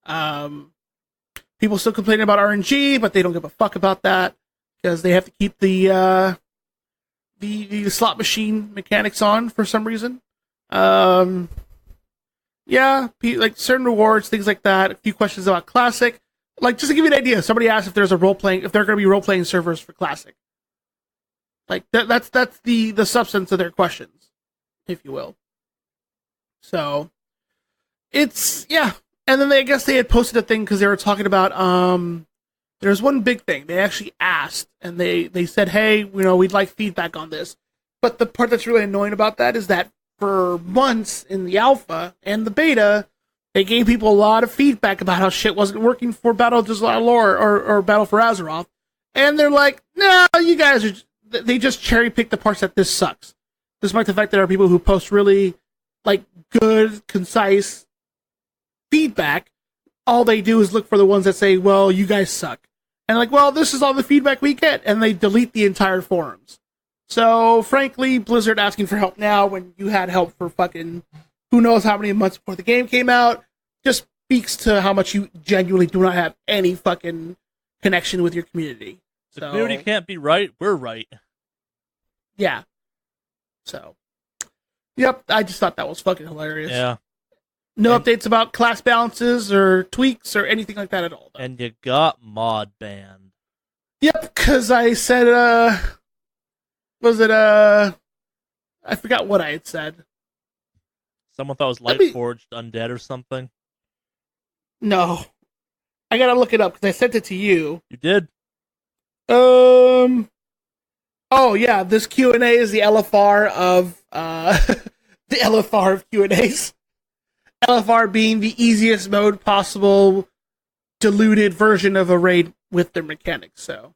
People still complaining about RNG, but they don't give a fuck about that because they have to keep the slot machine mechanics on for some reason. Certain rewards, things like that. A few questions about Classic. Just to give you an idea, somebody asked if there are going to be role-playing servers for Classic. That's the substance of their questions, if you will. So, it's, And then I guess they had posted a thing because they were talking about, there's one big thing. They actually asked, and they said, hey, we'd like feedback on this. But the part that's really annoying about that is that for months in the alpha and the beta, they gave people a lot of feedback about how shit wasn't working for Battle of Lore or Battle for Azeroth. And they're like, no, you guys are... They just cherry-pick the parts that this sucks. Despite the fact that there are people who post really, good, concise feedback, all they do is look for the ones that say, well, you guys suck. And this is all the feedback we get, and they delete the entire forums. So, frankly, Blizzard asking for help now when you had help for fucking who knows how many months before the game came out, just speaks to how much you genuinely do not have any fucking connection with your community. The community can't be right, we're right. Yeah. So, yep, I just thought that was fucking hilarious. Yeah. No updates about class balances or tweaks or anything like that at all. Though. And you got mod banned. Yep, because I said, I forgot what I had said. Someone thought it was Lightforged Undead or something? No. I gotta look it up, because I sent it to you. You did? Oh yeah, this Q&A is the LFR of the LFR of Q&As. LFR being the easiest mode possible, diluted version of a raid with their mechanics. So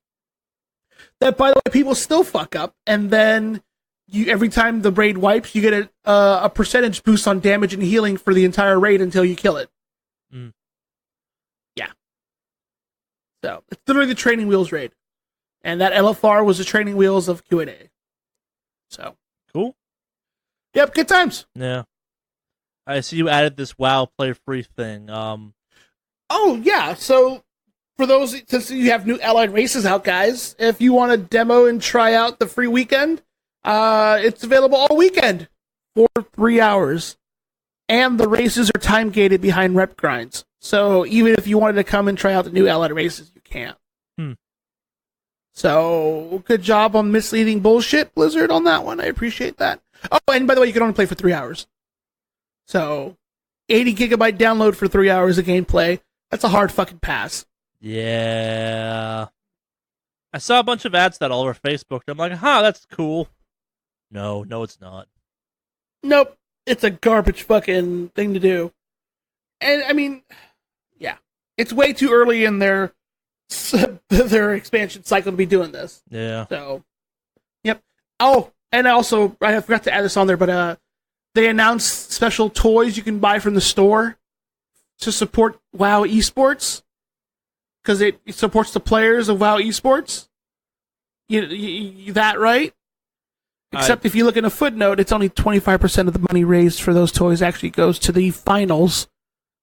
that, by the way, people still fuck up, and then you every time the raid wipes, you get a percentage boost on damage and healing for the entire raid until you kill it. Mm. Yeah. So it's literally the training wheels raid, and that LFR was the training wheels of Q&A. So cool. Yep, good times. Yeah. I see you added this WoW play free thing. Oh yeah, so for those, since you have new allied races out, guys, if you want to demo and try out the free weekend, it's available all weekend for 3 hours, and the races are time gated behind rep grinds. So even if you wanted to come and try out the new allied races, you can't. So good job on misleading bullshit, Blizzard, on that one. I appreciate that. Oh, and by the way, you can only play for 3 hours. So 80 gigabyte download for 3 hours of gameplay. That's a hard fucking pass. Yeah. I saw a bunch of ads that all over Facebook. I'm like, that's cool. No, it's not. Nope. It's a garbage fucking thing to do. And, I mean, yeah. It's way too early in their expansion cycle to be doing this. Yeah. So, yep. Oh, and also, I forgot to add this on there, but they announced special toys you can buy from the store to support WoW esports, because it supports the players of WoW esports. You that right? Except if you look in a footnote, it's only 25% of the money raised for those toys actually goes to the finals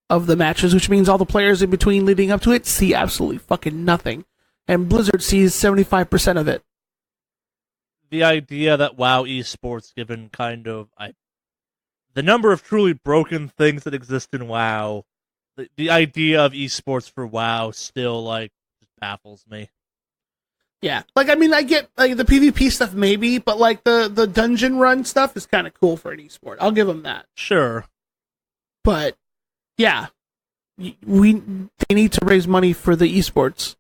of the matches, which means all the players in between leading up to it see absolutely fucking nothing. And Blizzard sees 75% of it. The idea that WoW esports, given kind of the number of truly broken things that exist in WoW, the idea of esports for WoW still, just baffles me. Yeah. I mean, I get, the PvP stuff maybe, but, the dungeon run stuff is kind of cool for an esport. I'll give them that. Sure. But, yeah. They need to raise money for the esports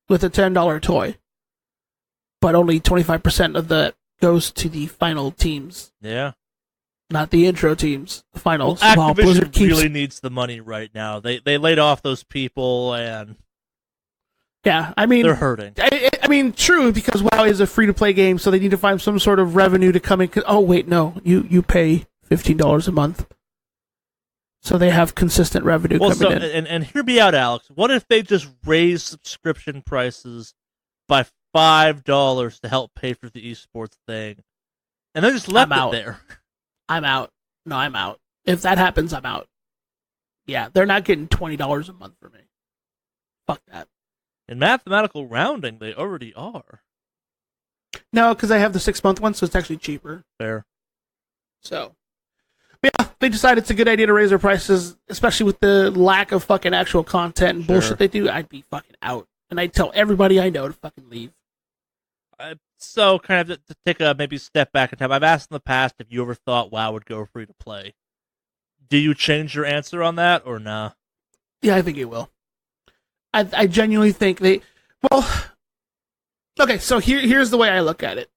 with a $10 toy. But only 25% of that goes to the final teams. Yeah. Not the intro teams, the finals. Well, Activision really needs the money right now. They laid off those people, and yeah, I mean, they're hurting. I mean, true, because WoW is a free-to-play game, so they need to find some sort of revenue to come in. Oh, wait, no, you pay $15 a month, so they have consistent revenue coming in. And hear me out, Alex. What if they just raise subscription prices by $5 to help pay for the esports thing, and they just left it there? I'm out. No, I'm out. If that happens, I'm out. Yeah, they're not getting $20 a month for me. Fuck that. In mathematical rounding, they already are. No, because I have the 6-month one, so it's actually cheaper. Fair. So, yeah, they decided it's a good idea to raise their prices, especially with the lack of fucking actual content and bullshit they do. I'd be fucking out. And I'd tell everybody I know to fucking leave. So, kind of to take a maybe step back in time, I've asked in the past if you ever thought WoW would go free to play. Do you change your answer on that, or nah? Yeah, I think it will. I genuinely think they... Well, okay, so here's the way I look at it.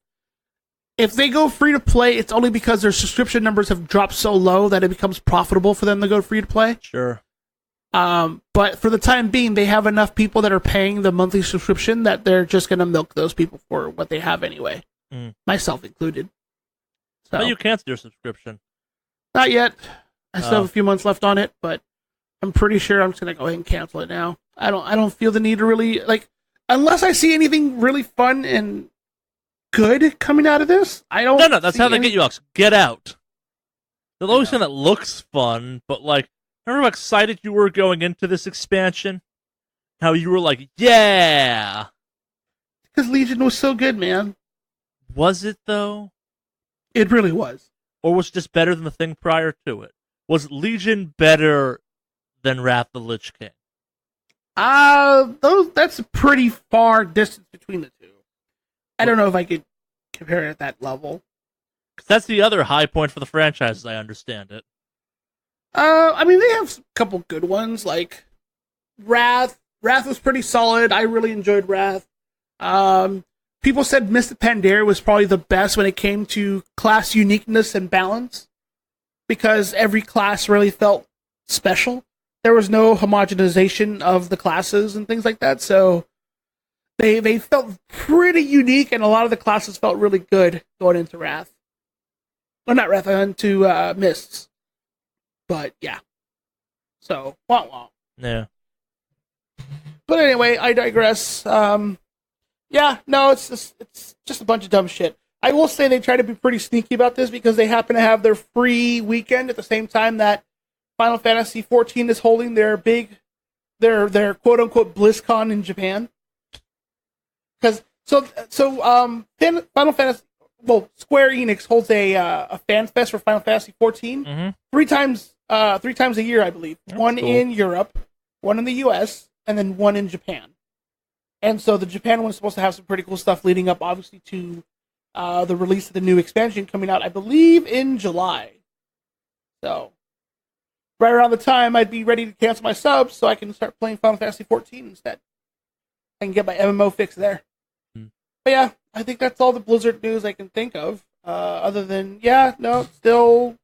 If they go free to play, it's only because their subscription numbers have dropped so low that it becomes profitable for them to go free to play. Sure. But for the time being, they have enough people that are paying the monthly subscription that they're just going to milk those people for what they have anyway. Myself included. So, you canceled your subscription. Not yet. I still have a few months left on it, but I'm pretty sure I'm just going to go ahead and cancel it now. I don't feel the need to really, unless I see anything really fun and good coming out of this, I don't. No, that's how they get you, Alex. Get out. The only thing that looks fun, but remember how excited you were going into this expansion? How you were like, yeah! Because Legion was so good, man. Was it, though? It really was. Or was it just better than the thing prior to it? Was Legion better than Wrath of the Lich King? That's a pretty far distance between the two. I don't know if I could compare it at that level. 'Cause that's the other high point for the franchise, as I understand it. I mean, they have a couple good ones, like Wrath. Wrath was pretty solid. I really enjoyed Wrath. People said Mist Pandaria was probably the best when it came to class uniqueness and balance, because every class really felt special. There was no homogenization of the classes and things like that, so they felt pretty unique, and a lot of the classes felt really good going into Wrath. Well, not Wrath, into Mists. But yeah. So, wah wah. Yeah. But anyway, I digress. Yeah, no, it's just a bunch of dumb shit. I will say they try to be pretty sneaky about this because they happen to have their free weekend at the same time that Final Fantasy XIV is holding their their quote unquote BlizzCon in Japan. Because Final Fantasy, well, Square Enix holds a fan fest for Final Fantasy XIV three times a year, I believe. That's one cool. In Europe, one in the US, and then one in Japan. And so the Japan one is supposed to have some pretty cool stuff leading up, obviously, to the release of the new expansion coming out, I believe, in July. So, right around the time I'd be ready to cancel my subs so I can start playing Final Fantasy XIV instead. I can get my MMO fix there. But yeah, I think that's all the Blizzard news I can think of. Other than, still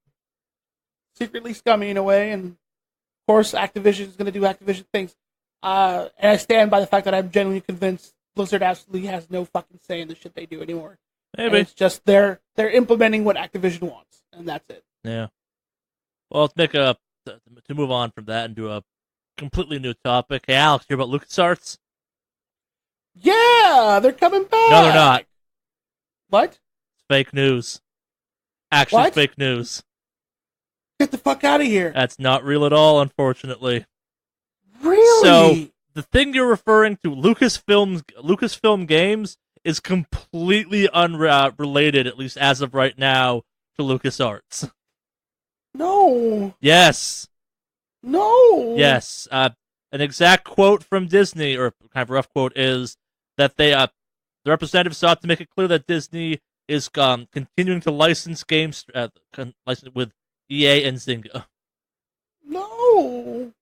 secretly scummy in a way. And, of course, Activision is going to do Activision things. And I stand by the fact that I'm genuinely convinced Blizzard absolutely has no fucking say in the shit they do anymore. Maybe. And it's just they're implementing what Activision wants, and that's it. Yeah. Well, to move on from that and do a completely new topic. Hey, Alex, you hear about LucasArts? Yeah, they're coming back. No, they're not. What? It's fake news. Actually, what? Fake news. Get the fuck out of here. That's not real at all, unfortunately. Really? So, the thing you're referring to, Lucasfilm Games, is completely unrelated, at least as of right now, to LucasArts. No. Yes. No. Yes. An exact quote from Disney, or kind of a rough quote, is that the representative sought to make it clear that Disney is continuing to license games with EA and Zynga. No.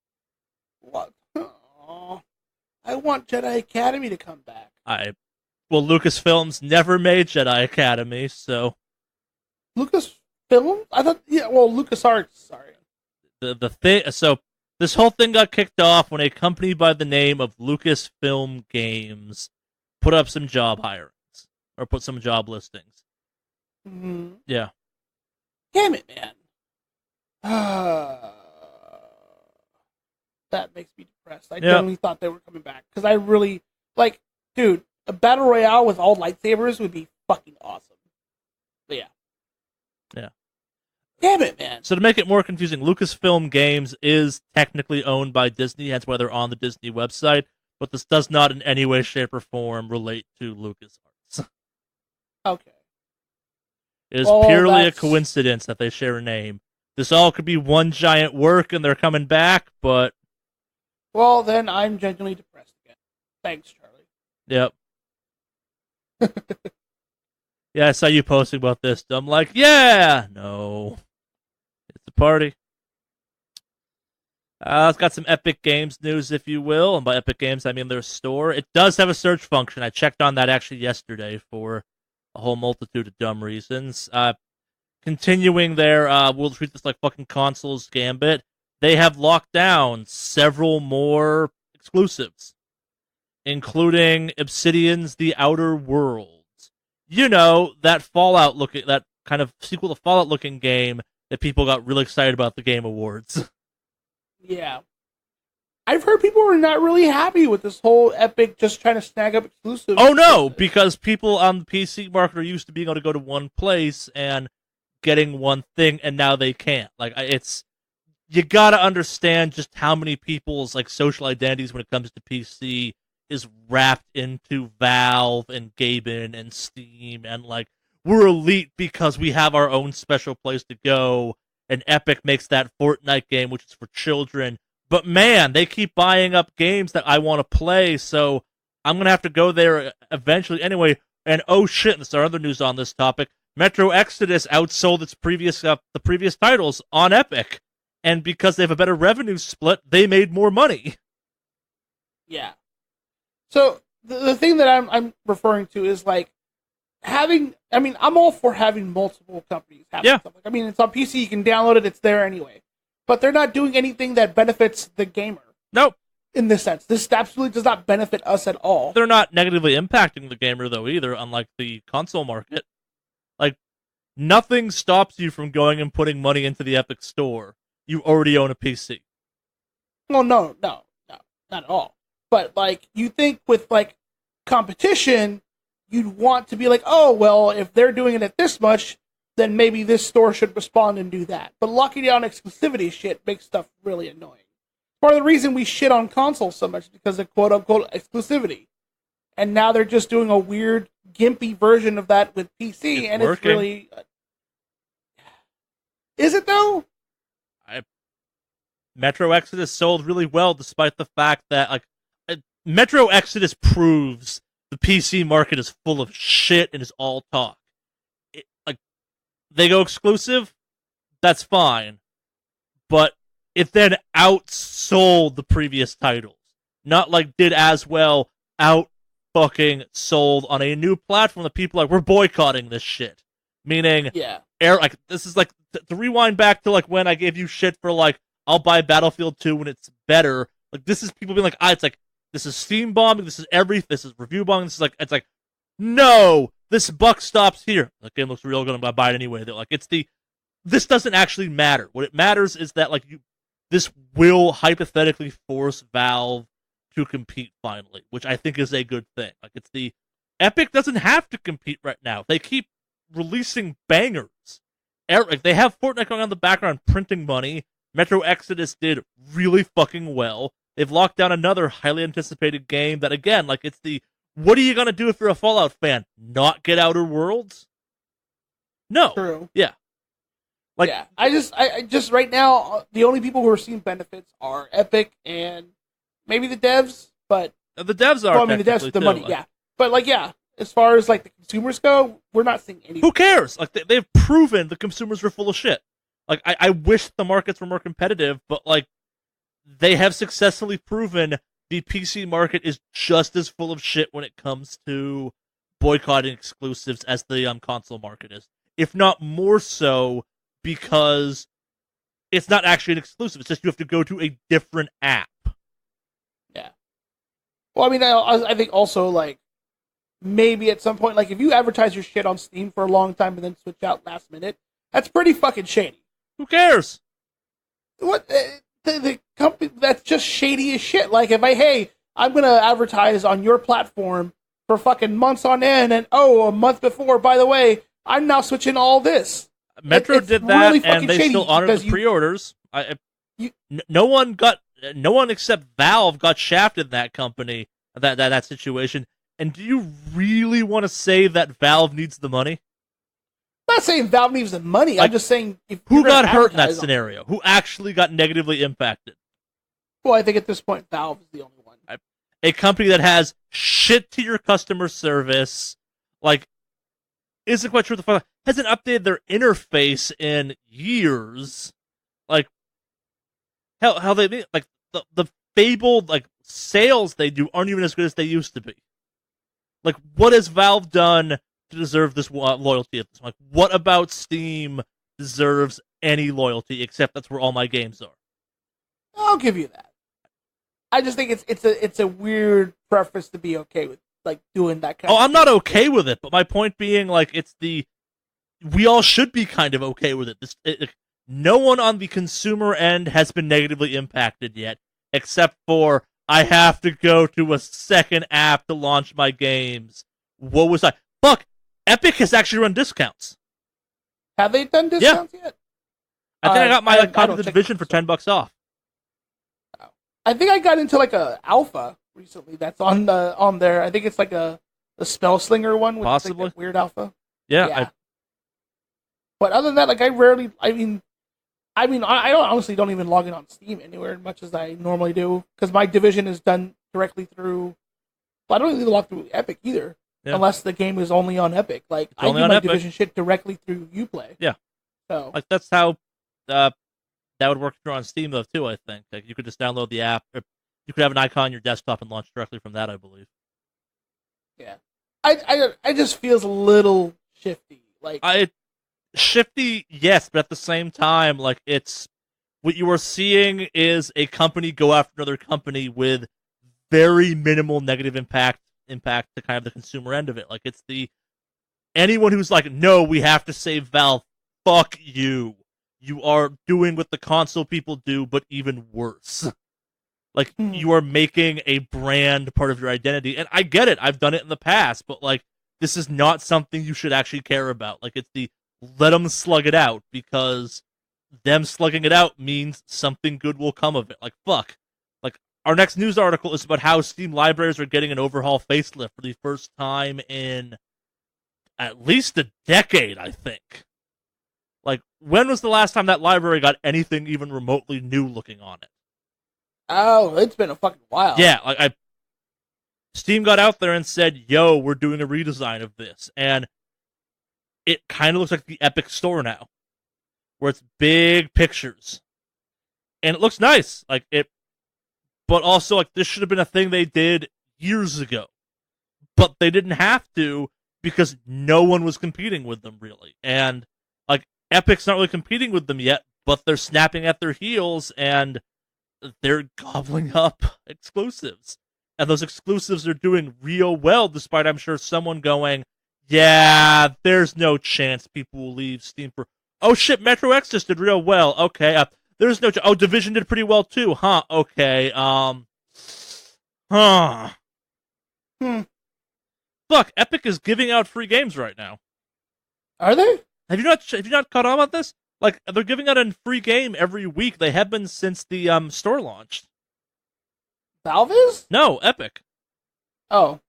What? Oh, I want Jedi Academy to come back. Well, Lucasfilms never made Jedi Academy, so Lucasfilm? I thought, LucasArts. Sorry. The thing. So this whole thing got kicked off when a company by the name of Lucasfilm Games put up some job hirings or put some job listings. Mm-hmm. Yeah. Damn it, man. That makes me depressed. I genuinely thought they were coming back. Because I really, dude, a battle royale with all lightsabers would be fucking awesome. But yeah. Yeah. Damn it, man. So to make it more confusing, Lucasfilm Games is technically owned by Disney, hence why they're on the Disney website, but this does not in any way, shape, or form relate to LucasArts. Okay. It is purely a coincidence that they share a name. This all could be one giant work and they're coming back, but... Well, then I'm genuinely depressed again. Thanks, Charlie. Yep. Yeah, I saw you posting about this. I'm like, yeah! No. It's a party. It's got some Epic Games news, if you will. And by Epic Games, I mean their store. It does have a search function. I checked on that actually yesterday for a whole multitude of dumb reasons. Continuing their we'll treat this like fucking consoles gambit, they have locked down several more exclusives, including Obsidian's The Outer Worlds. You know, that kind of sequel to Fallout looking game that people got really excited about the Game Awards. Yeah. I've heard people are not really happy with this whole Epic just trying to snag up exclusives. Oh no, because people on the PC market are used to being able to go to one place and getting one thing, and now they can't. You gotta understand just how many people's social identities when it comes to PC is wrapped into Valve and Gaben and Steam, and we're elite because we have our own special place to go, and Epic makes that Fortnite game, which is for children. But man, they keep buying up games that I want to play, so I'm gonna have to go there eventually anyway. And oh shit, and there's other news on this topic. Metro Exodus outsold its previous titles on Epic, and because they have a better revenue split, they made more money. Yeah. So the thing that I'm referring to is like having. I mean, I'm all for having multiple companies having stuff. Like, I mean, it's on PC. You can download it. It's there anyway. But they're not doing anything that benefits the gamer. Nope. In this sense, this absolutely does not benefit us at all. They're not negatively impacting the gamer though either, unlike the console market. Like, nothing stops you from going and putting money into the Epic Store. You already own a PC. Well, no, not at all. But like, you think with like competition, you'd want to be like, oh well, if they're doing it at this much, then maybe this store should respond and do that. But locking down exclusivity shit makes stuff really annoying. Part of the reason we shit on consoles so much is because of quote-unquote exclusivity. And now they're just doing a weird, gimpy version of that with PC, and it's really... Is it, though? Metro Exodus sold really well, despite the fact that, like, Metro Exodus proves the PC market is full of shit and is all talk. They go exclusive, that's fine. But it then outsold the previous titles. Not like did as well, out fucking sold on a new platform that people are like, we're boycotting this shit. Meaning, like, this is like, to rewind back to like when I gave you shit for like, I'll buy Battlefield 2 when it's better. Like, this is people being like, it's like, this is Steam bombing, this is this is review bombing, this is like, it's like, no, this buck stops here. The game looks real good, I'm gonna buy it anyway. They're like, this doesn't actually matter. What it matters is that, like, this will hypothetically force Valve to compete finally, which I think is a good thing. Like, Epic doesn't have to compete right now. They keep releasing bangers. Like, they have Fortnite going on in the background printing money. Metro Exodus did really fucking well. They've locked down another highly anticipated game that, again, like, what are you gonna do if you're a Fallout fan? Not get Outer Worlds? No. True. Yeah. Like, yeah, I just right now, the only people who are seeing benefits are Epic and maybe the devs, but the devs are. Well, I mean, the devs, the money, yeah. But like, yeah, as far as like the consumers go, we're not seeing anything. Who cares? Like, they've proven the consumers are full of shit. Like, I wish the markets were more competitive, but like, they have successfully proven the PC market is just as full of shit when it comes to boycotting exclusives as the console market is, if not more so. Because it's not actually an exclusive. It's just you have to go to a different app. Yeah. Well, I mean, I think also, like, maybe at some point, like, if you advertise your shit on Steam for a long time and then switch out last minute, that's pretty fucking shady. Who cares? What? The company, that's just shady as shit. Like, if I'm going to advertise on your platform for fucking months on end, and a month before, by the way, I'm now switching all this. Metro did that, really, and they still honored the pre-orders. No one except Valve got shafted in that company, that situation. And do you really want to say that Valve needs the money? I'm not saying Valve needs the money. Like, I'm just saying who got hurt in that scenario? Who actually got negatively impacted? Well, I think at this point Valve is the only one. A company that has shit to your customer service, like, isn't quite sure what the fuck, hasn't updated their interface in years. Like, how they, like, the fabled, like, sales they do aren't even as good as they used to be. Like, what has Valve done to deserve this loyalty? Like, what about Steam deserves any loyalty, except that's where all my games are? I'll give you that. I just think it's a weird preference to be okay with, like, doing that kind of thing. I'm not okay with it, but my point being, like, we all should be kind of okay with it. No one on the consumer end has been negatively impacted yet, except for, I have to go to a second app to launch my games. What was I? Fuck! Epic has actually run discounts. Have they done discounts yet? I think I got my copy of the Division for $10 off. I think I got into like a alpha recently that's on there. I think it's like a spell slinger one, which possibly is like weird alpha. Yeah. But other than that, like, I honestly don't even log in on Steam anywhere as much as I normally do, because my Division is done directly through. Well, I don't even log through Epic either, unless the game is only on Epic. Like, I do my Division shit directly through Uplay. Yeah. So, like, that's how that would work if you're on Steam, though, too, I think. Like, you could just download the app. Or you could have an icon on your desktop and launch directly from that, I believe. Yeah. I just feels a little shifty. Like Shifty, yes, but at the same time, like it's what you are seeing is a company go after another company with very minimal negative impact to kind of the consumer end of it. Like it's the anyone who's like, no, we have to save Valve, fuck you. You are doing what the console people do, but even worse. Like you are making a brand part of your identity. And I get it, I've done it in the past, but like this is not something you should actually care about. Like it's the let them slug it out because them slugging it out means something good will come of it. Like fuck. Like our next news article is about how Steam libraries are getting an overhaul facelift for the first time in at least a decade, I think. Like, when was the last time that library got anything even remotely new looking on it? Oh, it's been a fucking while. Yeah, like Steam got out there and said, yo, we're doing a redesign of this. And it kind of looks like the Epic Store now, where it's big pictures. And it looks nice. Like, but also, like, this should have been a thing they did years ago. But they didn't have to because no one was competing with them, really. And, like, Epic's not really competing with them yet, but they're snapping at their heels and they're gobbling up exclusives. And those exclusives are doing real well, despite, I'm sure, someone going, yeah, there's no chance people will leave Steam for... Oh, shit, Metro Exodus did real well. Okay, there's no... Oh, Division did pretty well, too. Huh, okay, Huh. Look, Epic is giving out free games right now. Are they? Have you not caught on about this? Like, they're giving out a free game every week. They have been since the store launched. Valve is? No, Epic. Oh.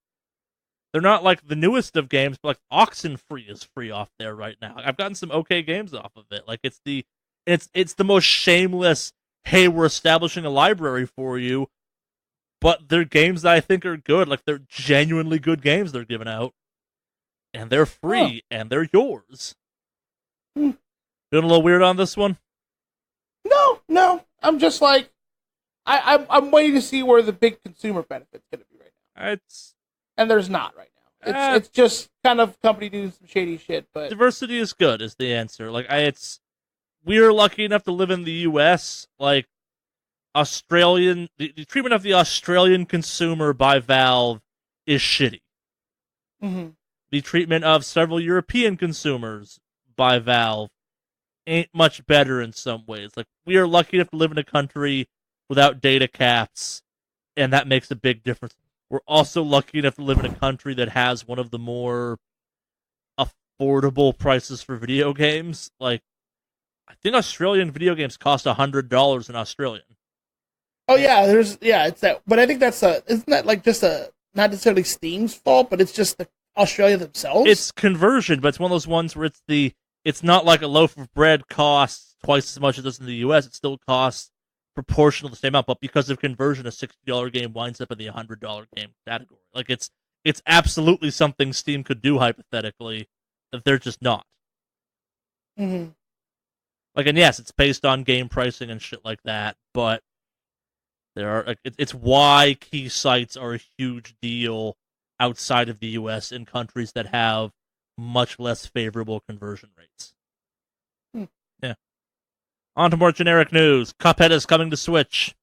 They're not like the newest of games, but like Oxenfree is free off there right now. I've gotten some okay games off of it. Like it's the most shameless, hey, we're establishing a library for you, but they're games that I think are good. Like they're genuinely good games they're giving out. And they're free and they're yours. Feeling a little weird on this one? No. I'm just like I'm waiting to see where the big consumer benefit's gonna be right now. And there's not right now. It's just kind of company doing some shady shit, but diversity is good is the answer. Like we're lucky enough to live in the US. Like the treatment of the Australian consumer by Valve is shitty. Mm-hmm. The treatment of several European consumers by Valve ain't much better in some ways. Like we are lucky enough to live in a country without data caps, and that makes a big difference. We're also lucky enough to live in a country that has one of the more affordable prices for video games. Like, I think Australian video games cost $100 in Australian. Oh yeah, it's that. But I think isn't that like just not necessarily Steam's fault, but it's just the Australia themselves? It's conversion, but it's one of those ones where it's not like a loaf of bread costs twice as much as it does in the US. It still costs proportional to the same amount, but because of conversion, a $60 game winds up in the $100 game category. Like it's absolutely something Steam could do hypothetically that they're just not. Mm-hmm. Like, and yes, it's based on game pricing and shit like that, but it's why key sites are a huge deal outside of the US in countries that have much less favorable conversion rates. Yeah. On to more generic news. Cuphead is coming to Switch.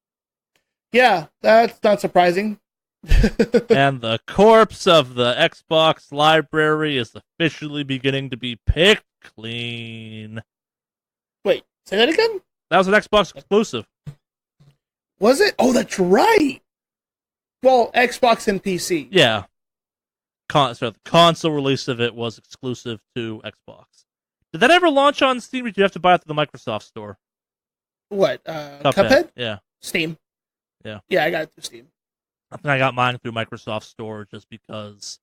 Yeah, that's not surprising. And the corpse of the Xbox library is officially beginning to be picked clean. Wait, say that again? That was an Xbox exclusive. Was it? Oh, that's right. Well, Xbox and PC. Yeah. So the console release of it was exclusive to Xbox. Did that ever launch on Steam, or did you have to buy it through the Microsoft Store? What? Cuphead? Yeah. Steam. Yeah. Yeah, I got it through Steam. I think I got mine through Microsoft Store just because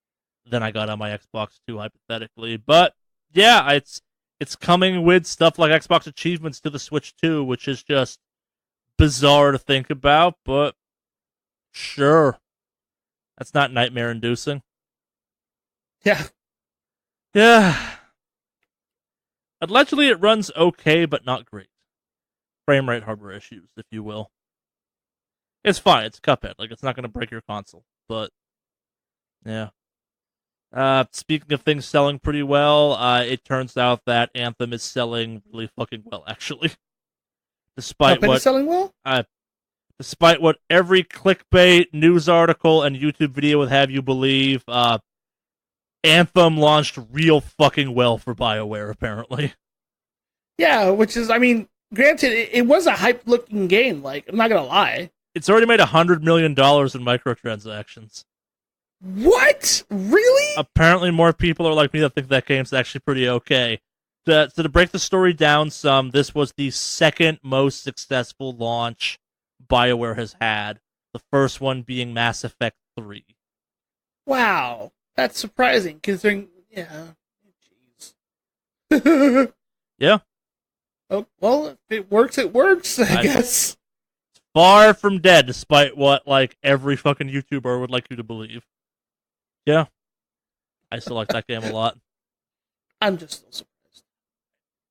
then I got on my Xbox too, hypothetically. But yeah, it's coming with stuff like Xbox achievements to the Switch too, which is just bizarre to think about, but sure. That's not nightmare inducing. Yeah. Yeah. Allegedly, it runs okay, but not great. Frame rate hardware issues, if you will. It's fine. It's Cuphead. Like, it's not going to break your console. But, yeah. Speaking of things selling pretty well, it turns out that Anthem is selling really fucking well, actually. Despite Cuphead is what, selling well? despite what every clickbait news article and YouTube video would have you believe, Anthem launched real fucking well for BioWare, apparently. Yeah, which is, I mean, granted, it was a hype-looking game. Like, I'm not gonna lie. It's already made $100 million in microtransactions. What? Really? Apparently, more people are like me that think that game's actually pretty okay. So to break the story down some, this was the second most successful launch BioWare has had. The first one being Mass Effect 3. Wow, that's surprising. Considering, yeah, jeez. Yeah. Oh, well, if it works, it works. I guess. Far from dead, despite what like every fucking YouTuber would like you to believe. Yeah, I still like that game a lot. I'm just still surprised.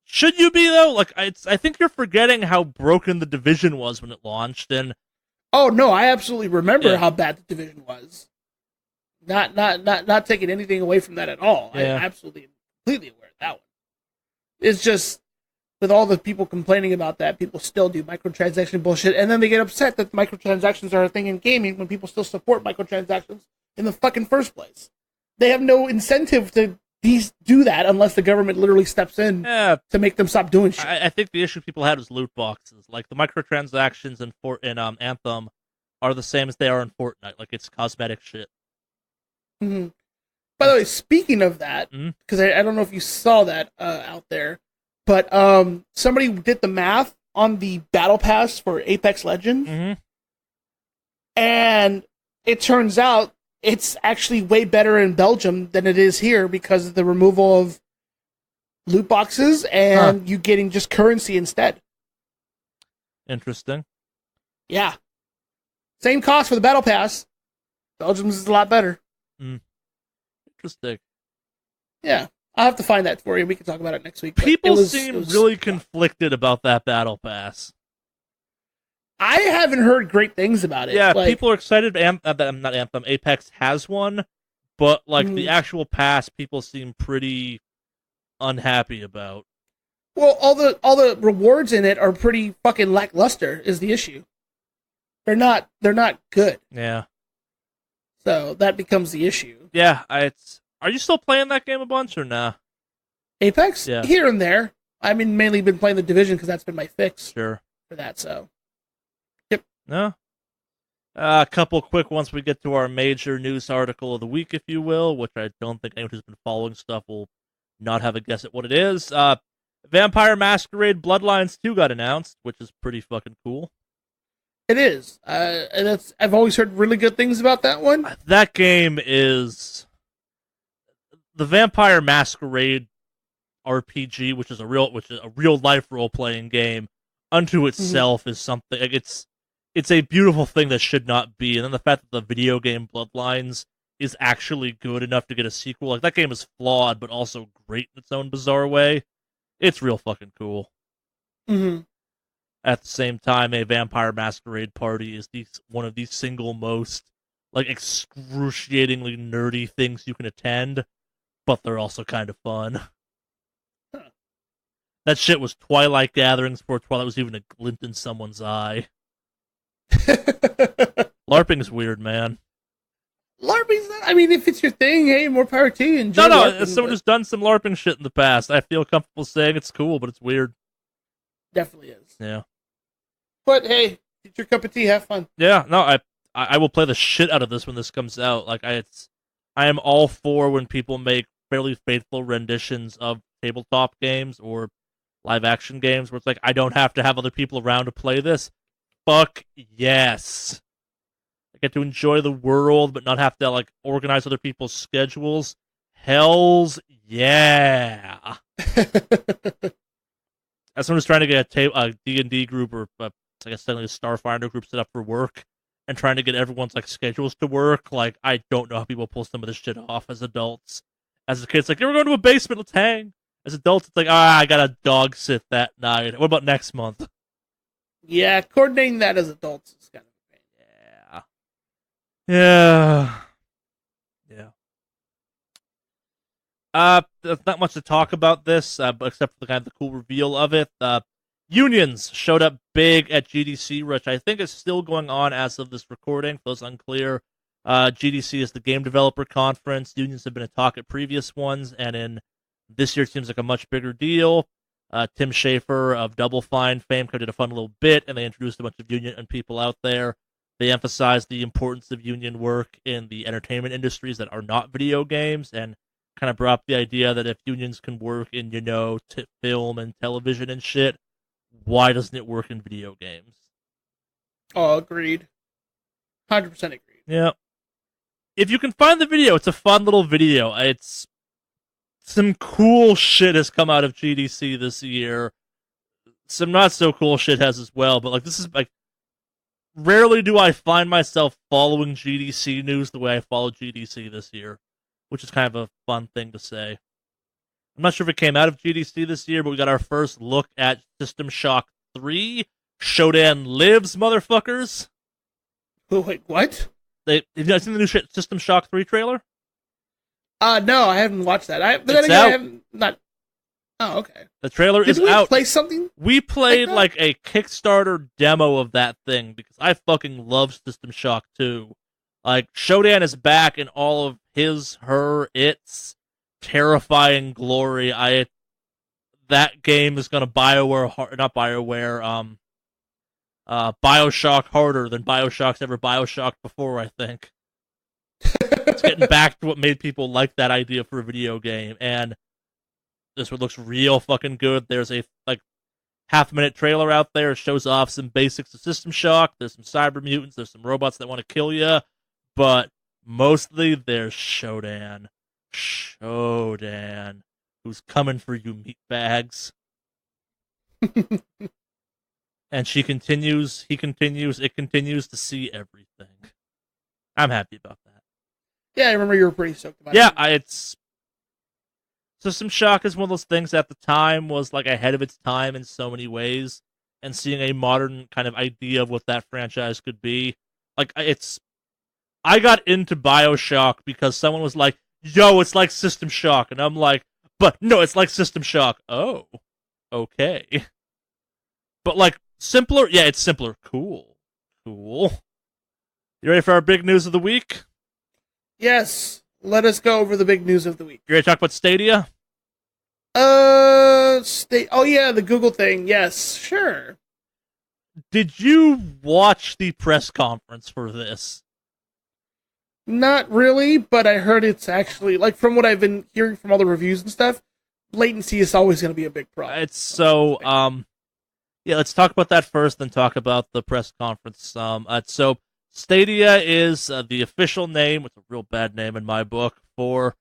Should you be though? Like, I think you're forgetting how broken the Division was when it launched, and oh no, I absolutely remember how bad the Division was. Not taking anything away from that at all. Yeah. I'm absolutely completely aware of that one. It's just with all the people complaining about that, people still do microtransaction bullshit, and then they get upset that microtransactions are a thing in gaming when people still support microtransactions in the fucking first place. They have no incentive to do that unless the government literally steps in to make them stop doing shit. I think the issue people had was loot boxes. Like the microtransactions in Anthem are the same as they are in Fortnite. Like it's cosmetic shit. Mm-hmm. By the way, speaking of that, because I don't know if you saw that out there, but somebody did the math on the battle pass for Apex Legends, and it turns out it's actually way better in Belgium than it is here because of the removal of loot boxes and you getting just currency instead. Interesting. Yeah. Same cost for the battle pass. Belgium's is a lot better. Interesting. Yeah. I'll have to find that for you. We can talk about it next week. People seem really conflicted about that battle pass. I haven't heard great things about it. Yeah, people are excited. Not Anthem. Apex has one, but like the actual pass, people seem pretty unhappy about. Well, all the rewards in it are pretty fucking lackluster. Is the issue? They're not good. Yeah. So that becomes the issue. Yeah, are you still playing that game a bunch or nah? Apex? Yeah. Here and there. I mean, mainly been playing the Division because that's been my fix. Sure. For that, so. No. A couple quick ones we get to our major news article of the week, if you will, which I don't think anyone who's been following stuff will not have a guess at what it is. Vampire Masquerade Bloodlines 2 got announced, which is pretty fucking cool. It is. And I've always heard really good things about that one. That game is the Vampire Masquerade RPG, which is a real life role playing game. Unto itself is something. Like it's a beautiful thing that should not be. And then the fact that the video game Bloodlines is actually good enough to get a sequel, like that game is flawed but also great in its own bizarre way. It's real fucking cool. At the same time, a Vampire Masquerade party is one of the single most like excruciatingly nerdy things you can attend, but they're also kind of fun. That shit was Twilight Gatherings before Twilight was even a glint in someone's eye. LARPing's weird, man. LARPing's not, I mean, if it's your thing, hey, more power to you. Enjoy No, LARPing, as someone who's done some LARPing shit in the past, I feel comfortable saying it's cool, but it's weird. Definitely is. Yeah. But hey, it's your cup of tea, have fun. Yeah, no, I will play the shit out of this when this comes out. Like I am all for when people make fairly faithful renditions of tabletop games or live action games where it's like I don't have to have other people around to play this. Fuck yes. I get to enjoy the world but not have to like organize other people's schedules. Hells yeah. As someone who's trying to get a D&D group or I guess suddenly a Starfinder group set up for work and trying to get everyone's like schedules to work, like I don't know how people pull some of this shit off as adults. As a kid, it's like, you ever going to a basement? Let's hang. As adults, it's like, I got a dog sit that night. What about next month? Yeah, coordinating that as adults is kind of a pain. Yeah. There's not much to talk about this, but except for the kind of the cool reveal of it. Unions showed up big at GDC, which I think is still going on as of this recording. For those unclear, GDC is the Game Developer Conference. Unions have been a talk at previous ones, and in this year it seems like a much bigger deal. Tim Schafer of Double Fine fame did a fun little bit, and they introduced a bunch of union and people out there. They emphasized the importance of union work in the entertainment industries that are not video games, and kind of brought up the idea that if unions can work in, film and television and shit, why doesn't it work in video games? Oh, agreed. 100% agreed. Yeah. If you can find the video, it's a fun little video. It's some cool shit has come out of GDC this year. Some not so cool shit has as well, but this is rarely do I find myself following GDC news the way I followed GDC this year, which is kind of a fun thing to say. I'm not sure if it came out of GDC this year, but we got our first look at System Shock 3. Shodan lives, motherfuckers. Wait, what? Have you guys seen the new System Shock 3 trailer? No, I haven't watched that. It's out. I haven't not. Oh, okay. The trailer is Did we out. Play something? We played a Kickstarter demo of that thing because I fucking love System Shock 2. Shodan is back in all of its terrifying glory. That game is gonna BioShock harder than BioShock's ever BioShocked before, I think. It's getting back to what made people like that idea for a video game, and this one looks real fucking good. There's a half-minute trailer out there. It shows off some basics of System Shock. There's some cyber mutants. There's some robots that want to kill you, but mostly there's Shodan, who's coming for you, meatbags. And he continues to see everything. I'm happy about that. Yeah, I remember you were pretty stoked about it. Yeah, System Shock is one of those things at the time was ahead of its time in so many ways, and seeing a modern kind of idea of what that franchise could be. I got into BioShock because someone was like, yo, it's like System Shock, and I'm like, but no, it's like System Shock. Oh, okay. But simpler? Yeah, it's simpler. Cool. You ready for our big news of the week? Yes. Let us go over the big news of the week. You ready to talk about Stadia? Oh yeah, the Google thing. Yes, sure. Did you watch the press conference for this? Not really, but I heard it's actually, from what I've been hearing from all the reviews and stuff, latency is always going to be a big problem. It's so, yeah, let's talk about that first, then talk about the press conference. So Stadia is the official name, it's a real bad name in my book, for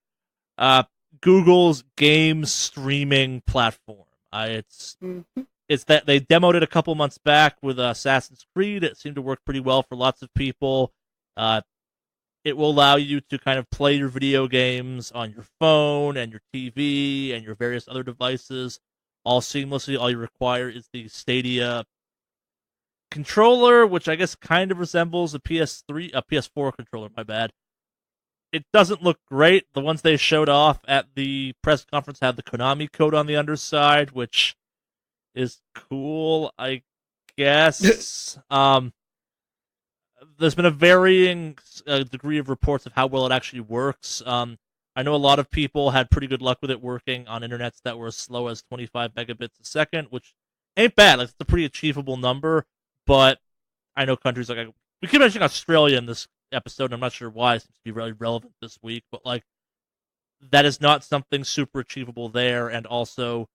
Google's game streaming platform. It's that they demoed it a couple months back with Assassin's Creed. It seemed to work pretty well for lots of people. It will allow you to kind of play your video games on your phone and your TV and your various other devices all seamlessly. All you require is the Stadia controller, which I guess kind of resembles a PS4 controller, my bad. It doesn't look great. The ones they showed off at the press conference had the Konami code on the underside, which is cool, I guess. There's been a varying degree of reports of how well it actually works. I know a lot of people had pretty good luck with it working on internets that were as slow as 25 megabits a second, which ain't bad. It's a pretty achievable number, but I know countries we keep mentioning Australia in this episode, and I'm not sure why. It seems to be really relevant this week, but that is not something super achievable there, and also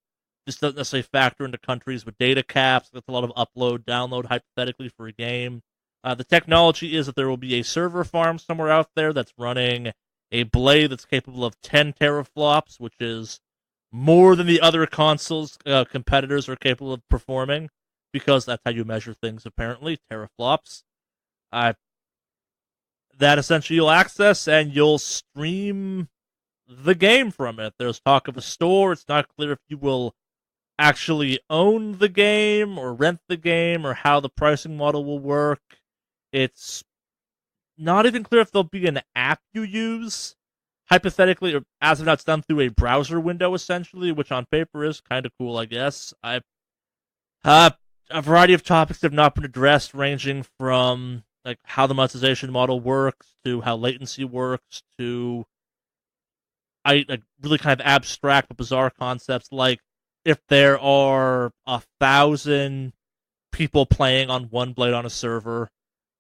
this doesn't necessarily factor into countries with data caps. That's a lot of upload, download, hypothetically, for a game. The technology is that there will be a server farm somewhere out there that's running a blade that's capable of 10 teraflops, which is more than the other consoles competitors are capable of performing, because that's how you measure things, apparently, teraflops. That essentially you'll access, and you'll stream the game from it. There's talk of a store. It's not clear if you will actually own the game or rent the game or how the pricing model will work. It's not even clear if there'll be an app you use. hypothetically, or as of now, it's done through a browser window essentially, which on paper is kind of cool, I guess. Uh, a variety of topics have not been addressed, ranging from like how the monetization model works to how latency works to like really kind of abstract but bizarre concepts like if there are 1,000 people playing on one blade on a server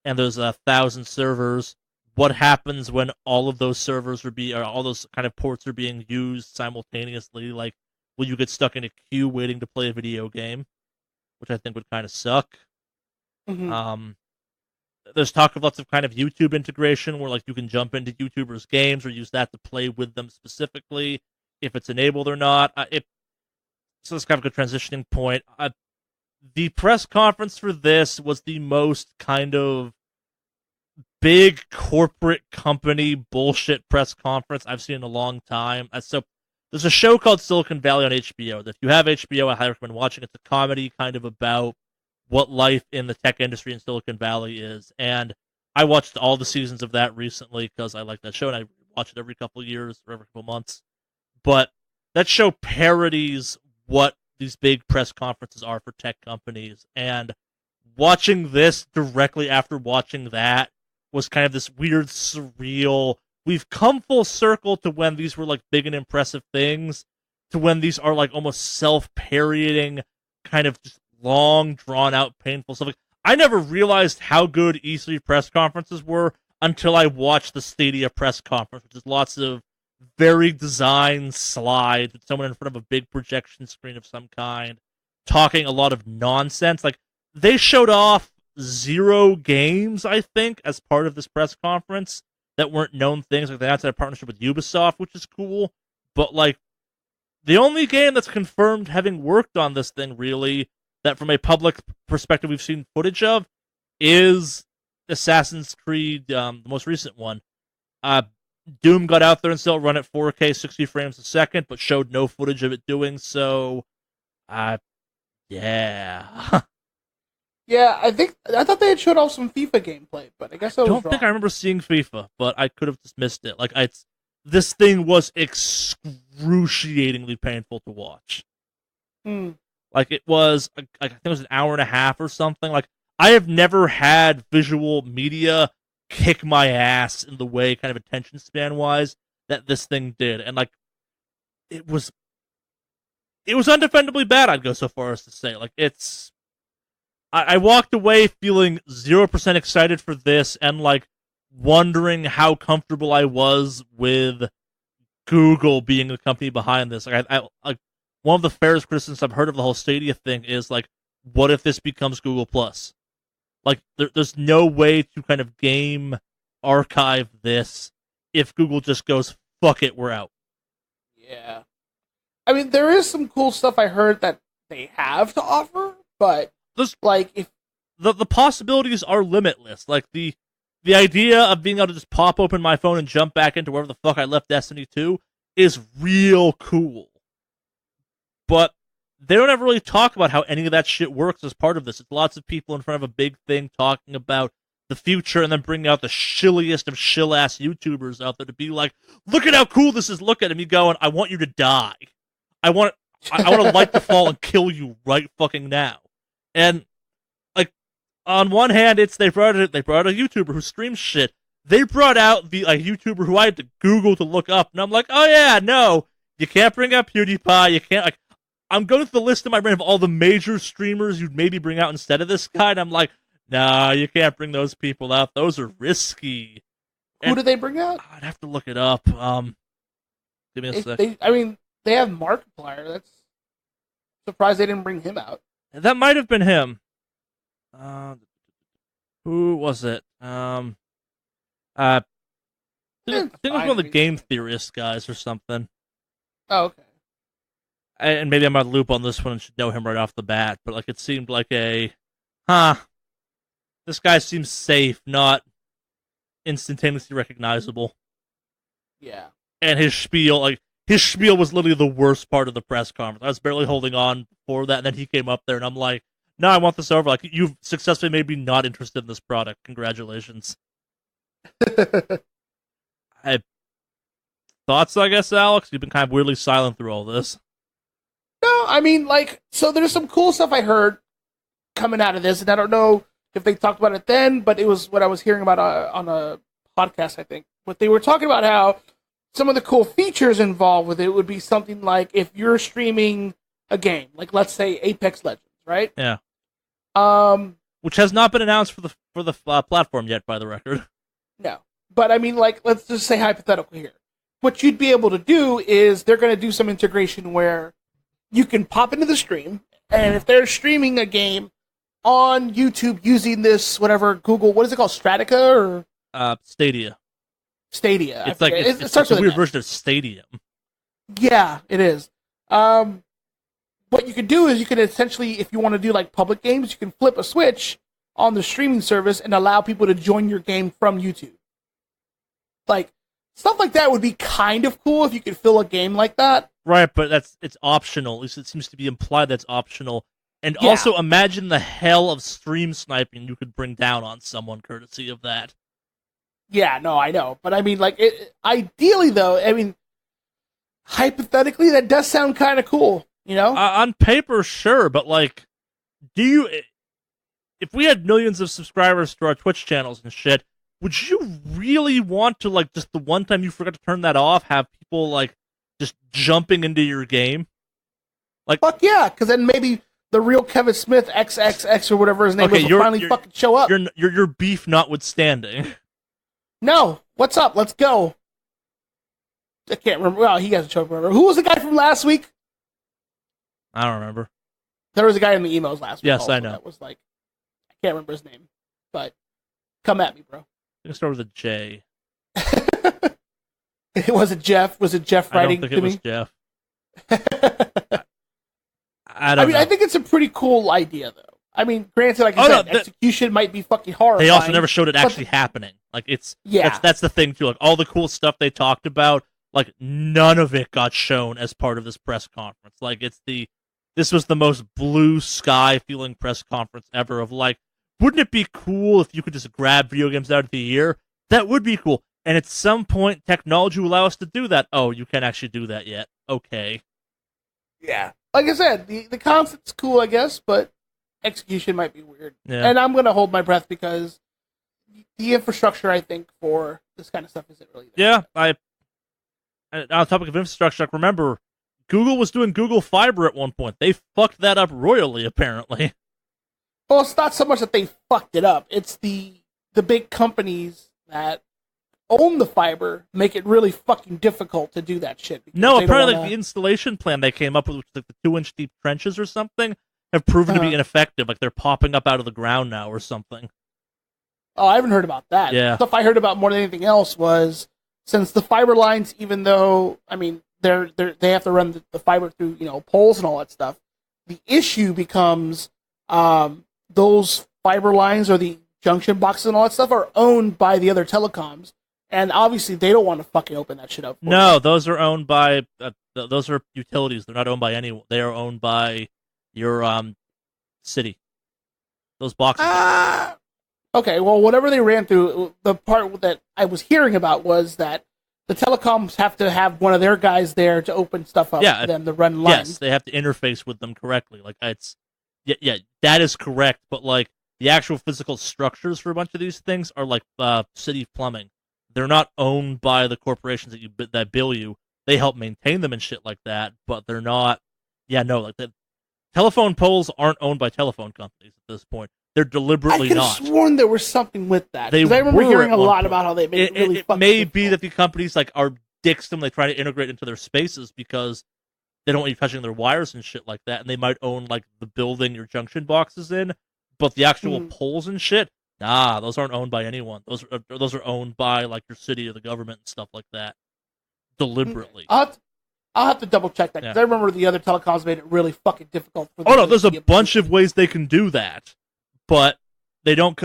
and there's 1,000 servers, what happens when all of those servers or all those kind of ports are being used simultaneously? Like, will you get stuck in a queue waiting to play a video game, which I think would kind of suck. Mm-hmm. There's talk of lots of kind of YouTube integration where like you can jump into YouTubers' games or use that to play with them specifically, if it's enabled or not. So it's kind of a good transitioning point. The press conference for this was the most kind of big corporate company bullshit press conference I've seen in a long time. So there's a show called Silicon Valley on HBO. If you have HBO, I highly recommend watching. It's a comedy kind of about what life in the tech industry in Silicon Valley is. And I watched all the seasons of that recently because I like that show and I watch it every couple of years or every couple of months. But that show parodies what these big press conferences are for tech companies. And watching this directly after watching that was kind of this weird, surreal. We've come full circle to when these were like big and impressive things, to when these are like almost self-parodying, kind of just long, drawn-out, painful stuff. Like, I never realized how good E3 press conferences were until I watched the Stadia press conference, which is lots of very designed slides with someone in front of a big projection screen of some kind, talking a lot of nonsense. Like, they showed off 0 games, I think, as part of this press conference that weren't known things. Like, they announced a partnership with Ubisoft, which is cool. But, like, the only game that's confirmed having worked on this thing, really, that from a public perspective we've seen footage of, is Assassin's Creed, the most recent one. Doom got out there and still run at 4K 60 frames a second, but showed no footage of it doing so. Yeah. Yeah, I thought they had showed off some FIFA gameplay, but I guess I was don't wrong. think I remember seeing FIFA, but I could have just missed it. Like, this thing was excruciatingly painful to watch. Like, it was, I think it was an hour and a half or something. Like, I have never had visual media kick my ass in the way, kind of attention span wise, that this thing did. And like, it was undefendably bad, I'd go so far as to say. Like, I walked away feeling 0% excited for this and like wondering how comfortable I was with Google being the company behind this. Like, I like, one of the fairest criticisms I've heard of the whole Stadia thing is like, what if this becomes Google Plus? Like, there's no way to kind of game archive this if Google just goes, fuck it, we're out. Yeah. I mean, there is some cool stuff I heard that they have to offer, but like, if the possibilities are limitless. Like, the idea of being able to just pop open my phone and jump back into wherever the fuck I left Destiny 2 is real cool. But they don't ever really talk about how any of that shit works as part of this. It's lots of people in front of a big thing talking about the future and then bringing out the shilliest of shill-ass YouTubers out there to be like, look at how cool this is, look at him. You going, I want you to die. I want to light the fall and kill you right fucking now. And, like, on one hand, they brought out a YouTuber who streams shit. They brought out the YouTuber who I had to Google to look up, and I'm like, oh yeah, no, you can't bring up PewDiePie, you can't, like, I'm going through the list in my brain of all the major streamers you'd maybe bring out instead of this guy, and I'm like, nah, you can't bring those people out. Those are risky. Who did they bring out? I'd have to look it up. Give me a sec. They have Markiplier. That's surprised they didn't bring him out. That might have been him. Who was it? I think it was one of the game theorist guys or something. Oh, okay. And maybe I'm out of the loop on this one and should know him right off the bat, but like, it seemed like this guy seems safe, not instantaneously recognizable. Yeah. And his spiel was literally the worst part of the press conference. I was barely holding on for that, and then he came up there, and I'm like, no, I want this over. Like, you've successfully made me not interested in this product. Congratulations. Thoughts, I guess, Alex? You've been kind of weirdly silent through all this. No, I mean, like, so there's some cool stuff I heard coming out of this, and I don't know if they talked about it then, but it was what I was hearing about on a podcast, I think. But they were talking about how some of the cool features involved with it would be something like if you're streaming a game, like let's say Apex Legends, right? Yeah. Which has not been announced for the platform yet, by the record. No, but I mean, like, let's just say hypothetical here. What you'd be able to do is they're going to do some integration where you can pop into the stream, and if they're streaming a game on YouTube using this whatever Google, what is it called, Stratica or Stadia. Stadia. It's like it's a weird version of Stadium. Yeah, it is. What you can do is you can essentially, if you want to do like public games, you can flip a switch on the streaming service and allow people to join your game from YouTube. Like, stuff like that would be kind of cool if you could fill a game like that. Right, but it's optional. At least it seems to be implied that's optional. And also imagine the hell of stream sniping you could bring down on someone courtesy of that. Yeah, no, I know. But I mean, like, ideally though, I mean, hypothetically, that does sound kind of cool. You know, on paper, sure, but like, if we had millions of subscribers to our Twitch channels and shit, would you really want to, like, just the one time you forgot to turn that off, have people like just jumping into your game? Like, fuck yeah, because then maybe the real Kevin Smith XXX or whatever his name is will finally fucking show up. Your beef notwithstanding. No, what's up? Let's go. I can't remember. Well, he hasn't shown up. Remember who was the guy from last week? I don't remember. There was a guy in the emails last week. Yes, I know. That was like, I can't remember his name, but come at me, bro. It start with a J. Was it Jeff? Was it Jeff writing to me? I don't think it was Jeff. I don't know. I think it's a pretty cool idea, though. I mean, granted, like I said, execution might be fucking horrifying. They also never showed it actually happening. Like, that's the thing too. Like, all the cool stuff they talked about, like, none of it got shown as part of this press conference. Like, this was the most blue sky feeling press conference ever. Of like, wouldn't it be cool if you could just grab video games out of the year? That would be cool. And at some point, technology will allow us to do that. Oh, you can't actually do that yet. Okay. Yeah. Like I said, the concept's cool, I guess, but execution might be weird. Yeah. And I'm going to hold my breath because the infrastructure, I think, for this kind of stuff isn't really there. Yeah, on the topic of infrastructure, like, remember, Google was doing Google Fiber at one point. They fucked that up royally, apparently. Well, it's not so much that they fucked it up. It's the big companies that own the fiber make it really fucking difficult to do that shit. No, apparently like, the installation plan they came up with, which is like the 2-inch deep trenches or something, have proven to be ineffective. Like, they're popping up out of the ground now or something. Oh, I haven't heard about that. Yeah. The stuff I heard about more than anything else was, since the fiber lines, even though, I mean, they have to run the fiber through, poles and all that stuff, the issue becomes those fiber lines or the junction boxes and all that stuff are owned by the other telecoms. And obviously, they don't want to fucking open that shit up. No, those are owned by those are utilities. They're not owned by anyone. They are owned by your city. Those boxes. Okay, well, whatever they ran through, the part that I was hearing about was that the telecoms have to have one of their guys there to open stuff up for them to run lines. Yes, they have to interface with them correctly. Like, that is correct. But like, the actual physical structures for a bunch of these things are like city plumbing. They're not owned by the corporations that bill you. They help maintain them and shit like that, but they're not. Yeah, no, like the telephone poles aren't owned by telephone companies at this point. They're deliberately not. I could have sworn there was something with that. Because I remember hearing a lot about how they made it really fucking. It may be that the companies like are dicks them. They try to integrate into their spaces because they don't want you touching their wires and shit like that, and they might own like the building your junction box is in, but the actual poles and shit. Nah, those aren't owned by anyone. Those are owned by like your city or the government and stuff like that. Deliberately. I'll have to double check that because I remember the other telecoms made it really fucking difficult for them. Oh no, there's a bunch of ways they can do that, but they don't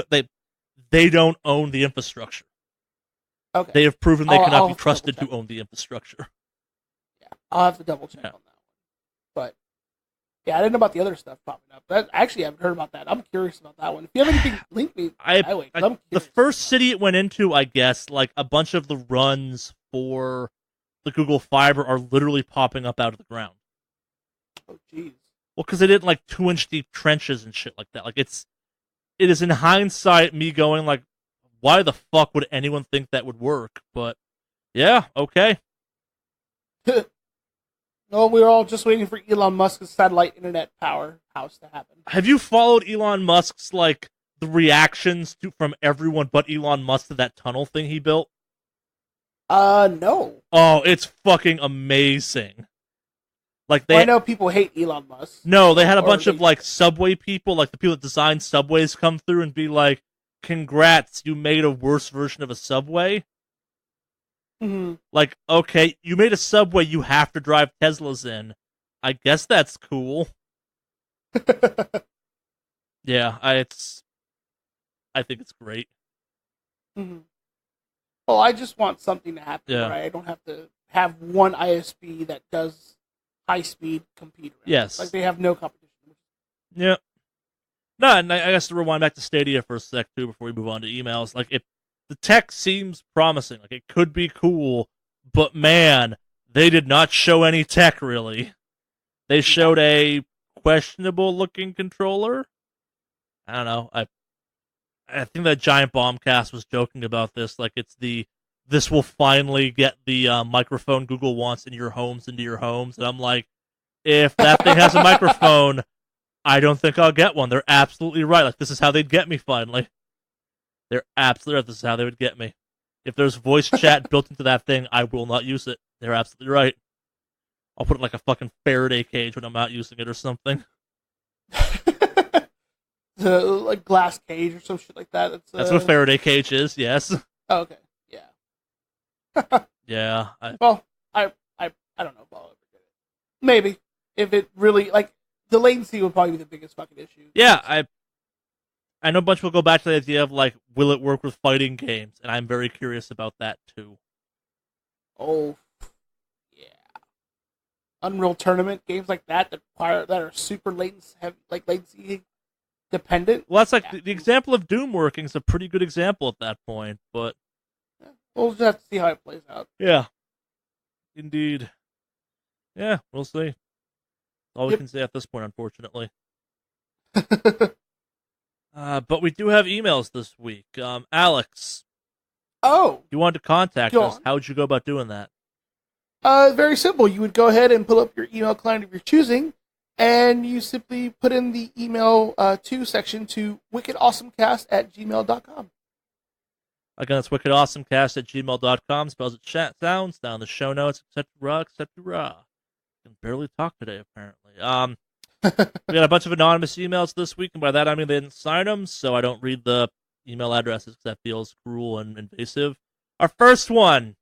own the infrastructure. Okay. They have proven they cannot be trusted to own the infrastructure. Yeah, I'll have to double check on that one. But yeah, I didn't know about the other stuff popping up. Actually, I haven't heard about that. I'm curious about that one. If you have anything, link me. The first city it went into, I guess, like a bunch of the runs for the Google Fiber are literally popping up out of the ground. Oh, jeez. Well, because they did like 2-inch deep trenches and shit like that. Like it is in hindsight me going like, why the fuck would anyone think that would work? But yeah, okay. No, we were all just waiting for Elon Musk's satellite internet powerhouse to happen. Have you followed Elon Musk's like the reactions from everyone but Elon Musk to that tunnel thing he built? No. Oh, it's fucking amazing. Like I know people hate Elon Musk. No, they had a bunch of like subway people, like the people that design subways, come through and be like, "Congrats, you made a worse version of a subway." Mm-hmm. Like, okay, you made a subway you have to drive Teslas in. I guess that's cool. Yeah, I think it's great. Mm-hmm. Well, I just want something to happen, right? I don't have to have one ISP that does high-speed compete. Yes. Like, they have no competition. Yeah. No, and I guess to rewind back to Stadia for a sec, too, before we move on to emails. Like, the tech seems promising. Like, it could be cool, but man, they did not show any tech, really. They showed a questionable-looking controller. I don't know. I think that Giant Bombcast was joking about this. Like, this will finally get the microphone Google wants into your homes. And I'm like, if that thing has a microphone, I don't think I'll get one. They're absolutely right. Like, this is how they'd get me finally. They're absolutely right. This is how they would get me. If there's voice chat built into that thing, I will not use it. They're absolutely right. I'll put it in like a fucking Faraday cage when I'm not using it or something. Like glass cage or some shit like that. That's what Faraday cage is, yes. Oh, okay, yeah. Yeah. Well, I don't know if I'll ever get it. Maybe. If it really, like, the latency would probably be the biggest fucking issue. Yeah, I know a bunch of people go back to the idea of, like, will it work with fighting games? And I'm very curious about that, too. Oh, yeah. Unreal Tournament, games like that are super latency dependent. Well, that's like the example of Doom working is a pretty good example at that point, but yeah, we'll just have to see how it plays out. Yeah, indeed. Yeah, we'll see. All we can say at this point, unfortunately. But we do have emails this week. Alex. Oh. You wanted to contact us. How would you go about doing that? Very simple. You would go ahead and pull up your email client of your choosing, and you simply put in the email to section to wickedawesomecast@gmail.com. Again, that's wickedawesomecast@gmail.com. Spells it sounds down the show notes, etc. I can barely talk today, apparently. We got a bunch of anonymous emails this week, and by that I mean they didn't sign them, so I don't read the email addresses because that feels cruel and invasive. Our first one,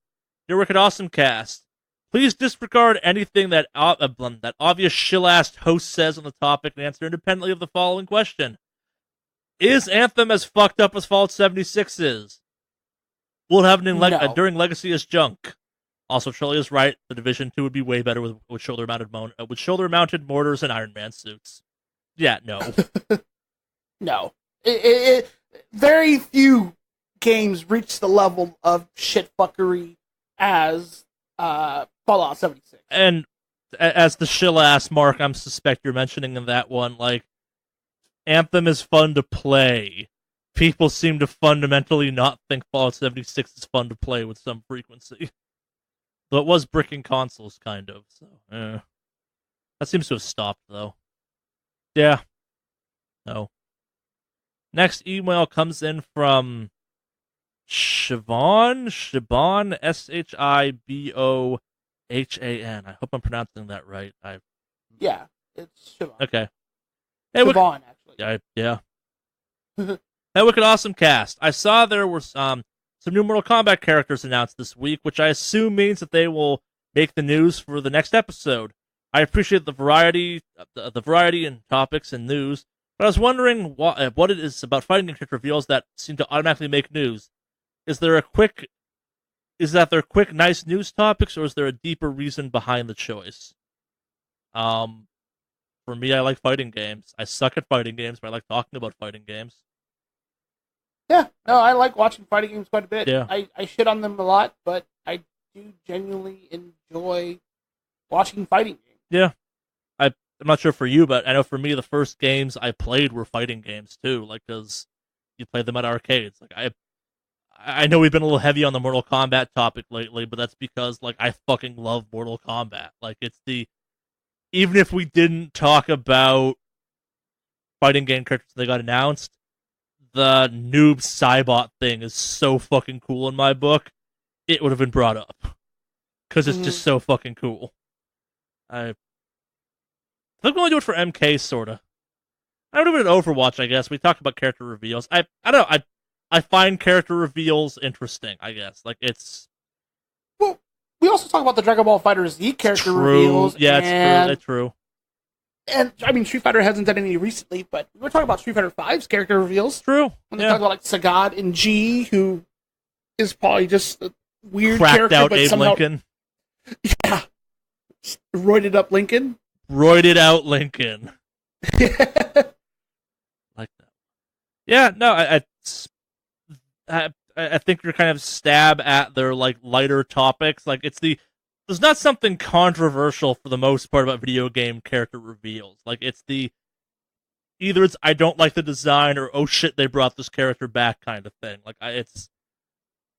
Dear Wicked Awesome Cast, please disregard anything that obvious shill-ass host says on the topic and answer independently of the following question. Is Anthem as fucked up as Fallout 76 is? Will it have an during Legacy as junk? Also, Shirley is right. The Division 2 would be way better with shoulder-mounted mortars and Iron Man suits. Yeah, no. No. Very few games reach the level of shitfuckery as Fallout 76. And as the shill-ass Mark, I'm suspect you're mentioning in that one, like, Anthem is fun to play. People seem to fundamentally not think Fallout 76 is fun to play with some frequency. Though it was bricking consoles, kind of. So, that seems to have stopped, though. Yeah. No. Next email comes in from Siobhan, Shibohan. I hope I'm pronouncing that right. Yeah, it's Siobhan. Okay. Hey, Siobhan, actually. Yeah. Hey, Wicked Awesome Cast. I saw there were some new Mortal Kombat characters announced this week, which I assume means that they will make the news for the next episode. I appreciate the variety in topics and news, but I was wondering what it is about fighting game reveals that seem to automatically make news. Is that they're quick, nice news topics, or is there a deeper reason behind the choice? For me, I like fighting games. I suck at fighting games, but I like talking about fighting games. Yeah, no, I like watching fighting games quite a bit. Yeah. I shit on them a lot, but I do genuinely enjoy watching fighting games. Yeah. I'm not sure for you, but I know for me, the first games I played were fighting games too, like, because you played them at arcades. Like, I know we've been a little heavy on the Mortal Kombat topic lately, but that's because, like, I fucking love Mortal Kombat. Like, even if we didn't talk about fighting game characters that got announced, the noob Cybot thing is so fucking cool in my book. It would have been brought up because it's just so fucking cool. I think we'll do it for MK, sorta. I would have been Overwatch, I guess. We talked about character reveals. I don't know. I find character reveals interesting, I guess. Like, it's... Well, we also talk about the Dragon Ball FighterZ Z character true. reveals. Yeah, it's true. And, I mean, Street Fighter hasn't done any recently, but we were talking about Street Fighter V's character reveals. True. When they talk about, like, Sagat and G, who is probably just a weird Cracked character, out but Abe somehow... Lincoln. Yeah. Roided up Lincoln. Roided out Lincoln. Like that. Yeah, no, I think you're kind of stab at their, like, lighter topics. Like, there's not something controversial for the most part about video game character reveals. Like, either it's I don't like the design or oh shit they brought this character back kind of thing. Like,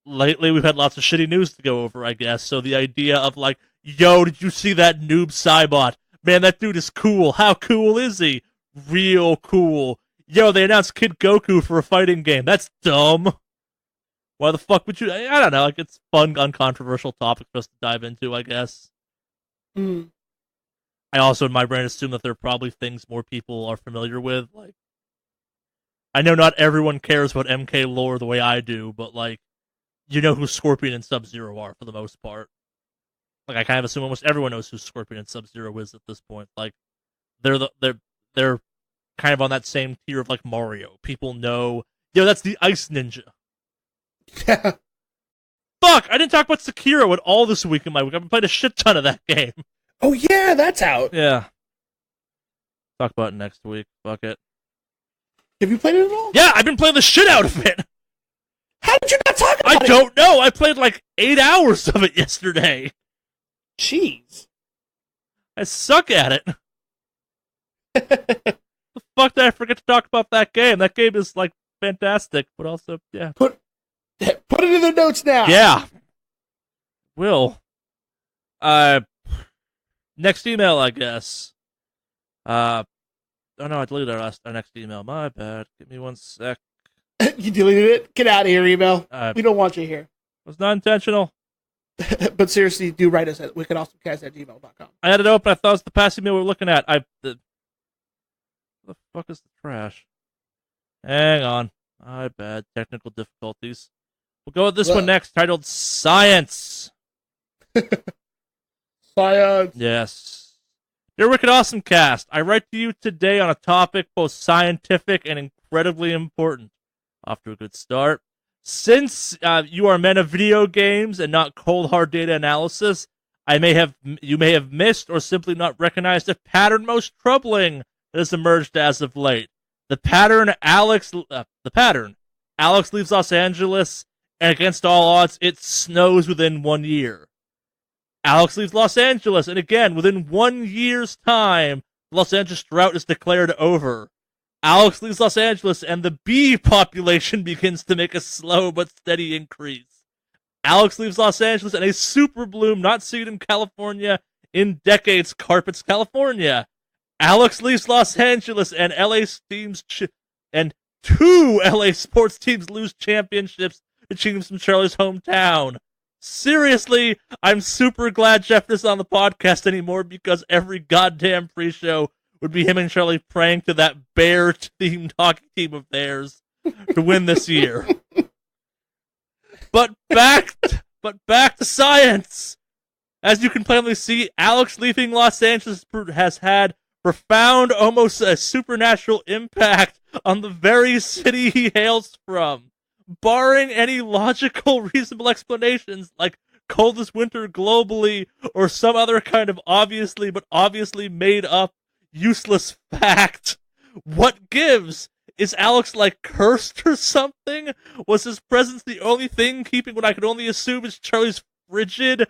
lately we've had lots of shitty news to go over, I guess. So the idea of, like, yo, did you see that noob Cybot? Man, that dude is cool. How cool is he? Real cool. Yo, they announced Kid Goku for a fighting game. That's dumb. Why the fuck would you... I don't know. Like, it's fun, uncontroversial topic for us to dive into, I guess. Mm. I also, in my brain, assume that there are probably things more people are familiar with. Like, I know not everyone cares about MK lore the way I do, but, like, you know who Scorpion and Sub-Zero are, for the most part. Like, I kind of assume almost everyone knows who Scorpion and Sub-Zero is at this point. Like, they're kind of on that same tier of, like, Mario. People know, yo, that's the Ice Ninja. Yeah. Fuck, I didn't talk about Sekiro at all this week in my week. I've been playing a shit ton of that game. Oh, yeah, that's out. Yeah. Talk about it next week. Fuck it. Have you played it at all? Yeah, I've been playing the shit out of it. How did you not talk about it? I don't know. I played like 8 hours of it yesterday. Jeez. I suck at it. The fuck did I forget to talk about that game? That game is, like, fantastic, but also, yeah. Put it in the notes now. Yeah. Will. Next email, I guess. Oh no, I deleted our next email. My bad. Give me 1 sec. You deleted it? Get out of here, email. We don't want you here. It was not intentional. But seriously, do write us at wickedawesomecast@gmail.com. I had it open. I thought it was the past email we were looking at. What the fuck is the trash? Hang on. My bad. Technical difficulties. We'll go with this one next, titled Science. Science. Yes. Dear Wicked Awesome Cast, I write to you today on a topic both scientific and incredibly important. Off to a good start. Since you are men of video games and not cold hard data analysis, you may have missed or simply not recognized a pattern most troubling that has emerged as of late. The pattern Alex leaves Los Angeles, and against all odds, it snows within 1 year. Alex leaves Los Angeles, and again, within 1 year's time, the Los Angeles drought is declared over. Alex leaves Los Angeles, and the bee population begins to make a slow but steady increase. Alex leaves Los Angeles, and a super bloom not seen in California in decades carpets California. Alex leaves Los Angeles, and and 2 LA sports teams lose championships to teams from Charlie's hometown. Seriously, I'm super glad Jeff isn't on the podcast anymore because every goddamn pre-show would be him and Charlie praying to that bear-themed hockey team of theirs to win this year. But back to science. As you can plainly see, Alex leaving Los Angeles has had profound, almost a supernatural impact on the very city he hails from. Barring any logical, reasonable explanations, like coldest winter globally, or some other kind of obviously made up, useless fact. What gives? Is Alex, like, cursed or something? Was his presence the only thing keeping what I could only assume is Charlie's frigid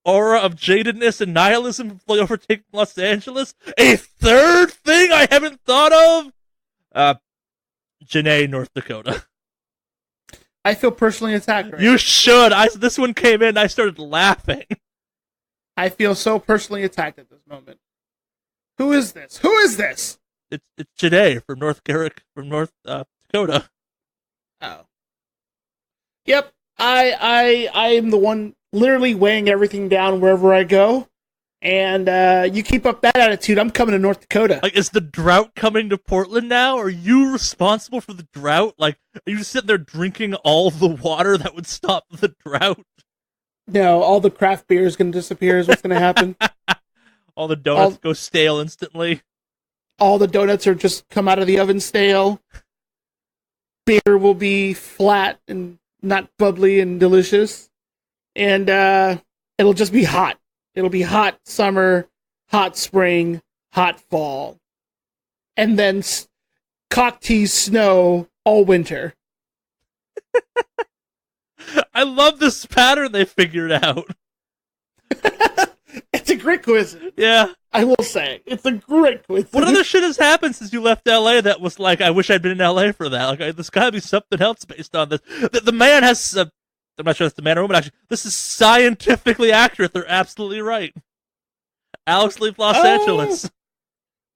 aura of jadedness and nihilism overtaking Los Angeles? A third thing I haven't thought of? Janae, North Dakota. I feel personally attacked right You should. This one came in, I started laughing. I feel so personally attacked at this moment. Who is this? Who is this? It's Janae from North Dakota. Oh. Yep. I am the one literally weighing everything down wherever I go. And you keep up that attitude, I'm coming to North Dakota. Like, is the drought coming to Portland now? Are you responsible for the drought? Like, are you sitting there drinking all the water that would stop the drought? No, all the craft beer is going to disappear is what's going to happen. All the donuts go stale instantly. All the donuts are just come out of the oven stale. Beer will be flat and not bubbly and delicious. And it'll just be hot. It'll be hot summer, hot spring, hot fall. And then cock tease snow all winter. I love this pattern they figured out. It's a great coincidence. Yeah. I will say. It's a great coincidence. What other shit has happened since you left LA that was like, I wish I'd been in LA for that? Like, there's gotta be something else based on this. The man has... I'm not sure it's the man or woman, actually. This is scientifically accurate. They're absolutely right. Alex leaves Los Angeles.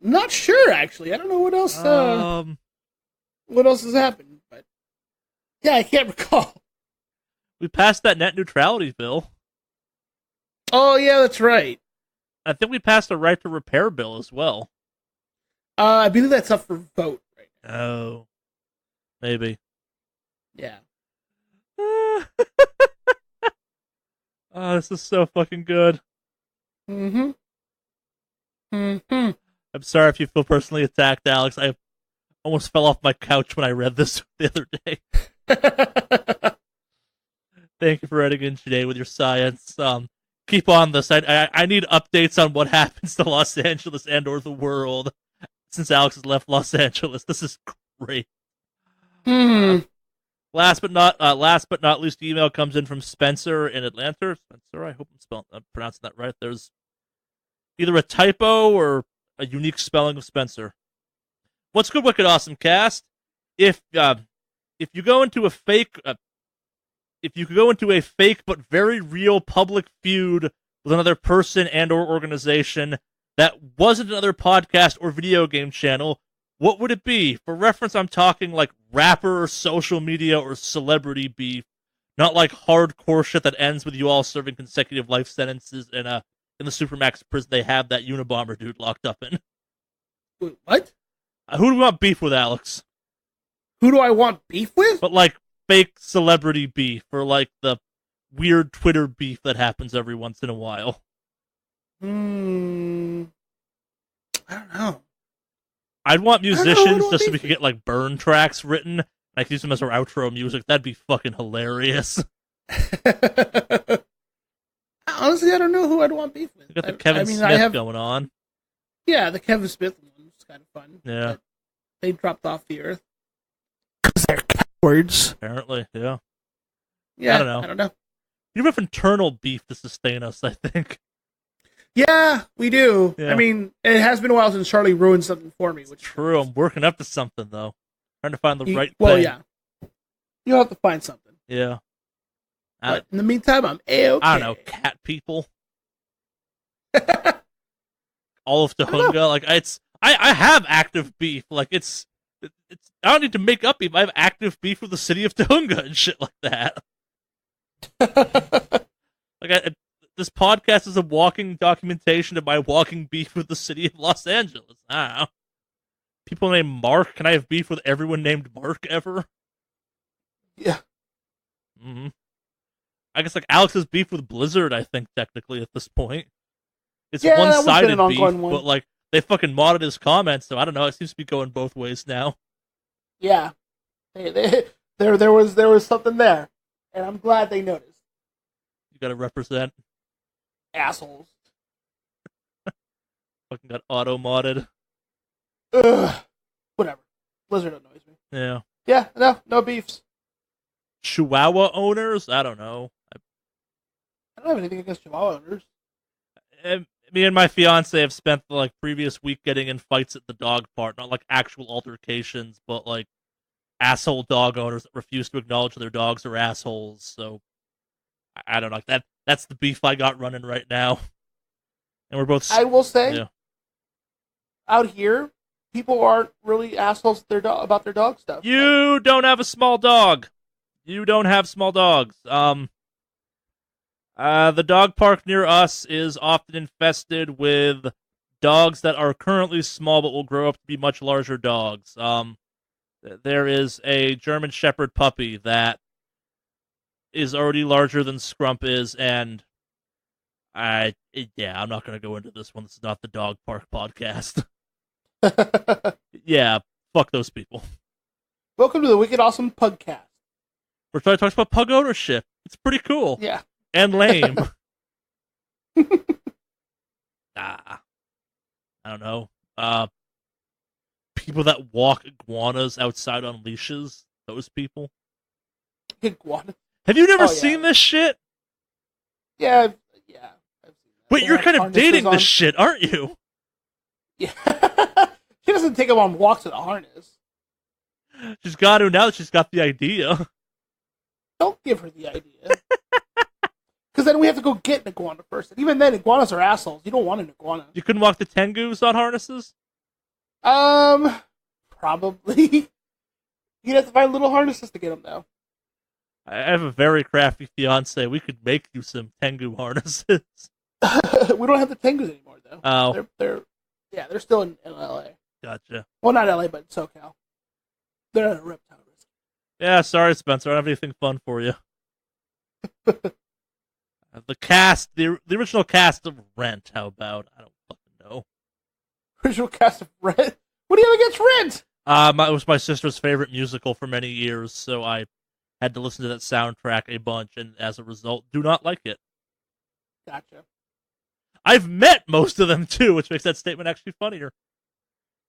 Not sure, actually. I don't know what else has happened. But yeah, I can't recall. We passed that net neutrality bill. Oh, yeah, that's right. I think we passed a right to repair bill as well. I believe that's up for vote right now. Oh. Maybe. Yeah. Oh, this is so fucking good. Mm-hmm. Mm-hmm. I'm sorry if you feel personally attacked, Alex. I almost fell off my couch when I read this the other day. Thank you for writing in today with your science. Keep on this. I need updates on what happens to Los Angeles and or the world since Alex has left Los Angeles. This is great. Last but not least, the email comes in from Spencer in Atlanta. Spencer, I hope I'm pronouncing that right. There's either a typo or a unique spelling of Spencer. What's good, wicked, awesome cast? If you go into a fake, if you could go into a fake but very real public feud with another person and or organization that wasn't another podcast or video game channel, what would it be? For reference, I'm talking like rapper or social media or celebrity beef, not like hardcore shit that ends with you all serving consecutive life sentences in the Supermax prison they have that Unabomber dude locked up in. Wait, what? Who do we want beef with, Alex? Who do I want beef with? But like fake celebrity beef or like the weird Twitter beef that happens every once in a while. I don't know. I'd want musicians just so we could get like burn tracks written. I could use them as our outro music. That'd be fucking hilarious. Honestly, I don't know who I'd want beef with. You got the Kevin Smith going on. Yeah, the Kevin Smith one was kind of fun. Yeah. They dropped off the earth. Because they're cowards. Apparently, yeah. Yeah, I don't know. You have internal beef to sustain us, I think. Yeah, we do. Yeah. I mean, it has been a while since Charlie ruined something for me. Which true. I'm working up to something, though. Trying to find the right thing. Well, yeah. You'll have to find something. Yeah. But in the meantime, I'm A-okay. I don't know, cat people. All of Tahunga. Like, I have active beef. Like, it's I don't need to make up beef. I have active beef with the city of Tahunga and shit like that. Like, this podcast is a walking documentation of my walking beef with the city of Los Angeles. I don't know. People named Mark. Can I have beef with everyone named Mark ever? Yeah. Mm-hmm. I guess like Alex has beef with Blizzard, I think, technically, at this point. It's one-sided beef, but like they fucking modded his comments, so I don't know, it seems to be going both ways now. Yeah. There was something there. And I'm glad they noticed. You gotta represent. Assholes. Fucking got auto-modded. Ugh. Whatever. Blizzard annoys me. Yeah. Yeah, no beefs. Chihuahua owners? I don't know. don't have anything against Chihuahua owners. Me and my fiance have spent the previous week getting in fights at the dog park, not like actual altercations, but like asshole dog owners that refuse to acknowledge their dogs are assholes. So I don't know that. That's the beef I got running right now, and we're both. I will say, yeah. out here, people aren't really assholes to about their dog stuff. You don't have a small dog. You don't have small dogs. The dog park near us is often infested with dogs that are currently small but will grow up to be much larger dogs. There is a German Shepherd puppy that is already larger than Scrump is, and I'm not going to go into this one. This is not the dog park podcast. Yeah, fuck those people. Welcome to the Wicked Awesome Pugcast. We're trying to talk about pug ownership. It's pretty cool. Yeah. And lame. I don't know. People that walk iguanas outside on leashes. Those people. Iguana. Have you never seen this shit? Yeah. I've seen that. Wait, you're kind of dating this shit, aren't you? Yeah. She doesn't take him on walks with a harness. She's got to now that she's got the idea. Don't give her the idea. Because then we have to go get an iguana first. And even then, iguanas are assholes. You don't want an iguana. You couldn't walk the tengus on harnesses? Probably. You'd have to find little harnesses to get them, though. I have a very crafty fiance. We could make you some tengu harnesses. We don't have the tengus anymore, though. Oh. They're still in LA. Gotcha. Well, not LA, but SoCal. They're at a reptile risk. Yeah, sorry, Spencer. I don't have anything fun for you. The original cast of Rent, how about? I don't fucking know. Original cast of Rent? What do you have against Rent? It was my sister's favorite musical for many years, so I had to listen to that soundtrack a bunch, and as a result, do not like it. Gotcha. I've met most of them, too, which makes that statement actually funnier.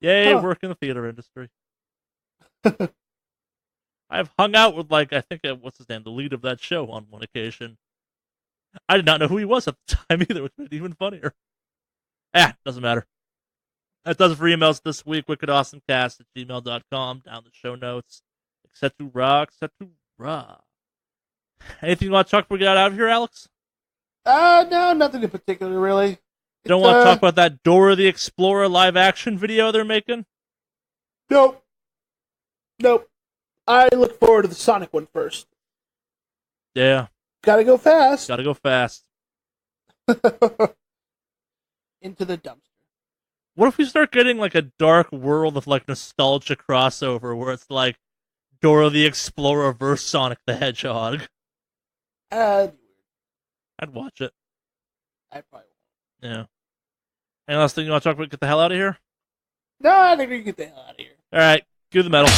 Yay, work in the theater industry. I've hung out with, I think, what's his name, the lead of that show on one occasion. I did not know who he was at the time either, which made it even funnier. Doesn't matter. That does it for emails this week. wickedawesomecast@gmail.com. Down the show notes. Etc. Anything you want to talk before we get out of here, Alex? No, nothing in particular, really. You don't want to talk about that Dora the Explorer live action video they're making? Nope. I look forward to the Sonic one first. Yeah. Gotta go fast. Into the dumpster. What if we start getting a dark world of nostalgia crossover where it's like Dora the Explorer versus Sonic the Hedgehog? That'd be weird. I'd watch it. I probably won't. Yeah. Any last thing you want to talk about? Get the hell out of here? No, I think we can get the hell out of here. All right. Cue the metal.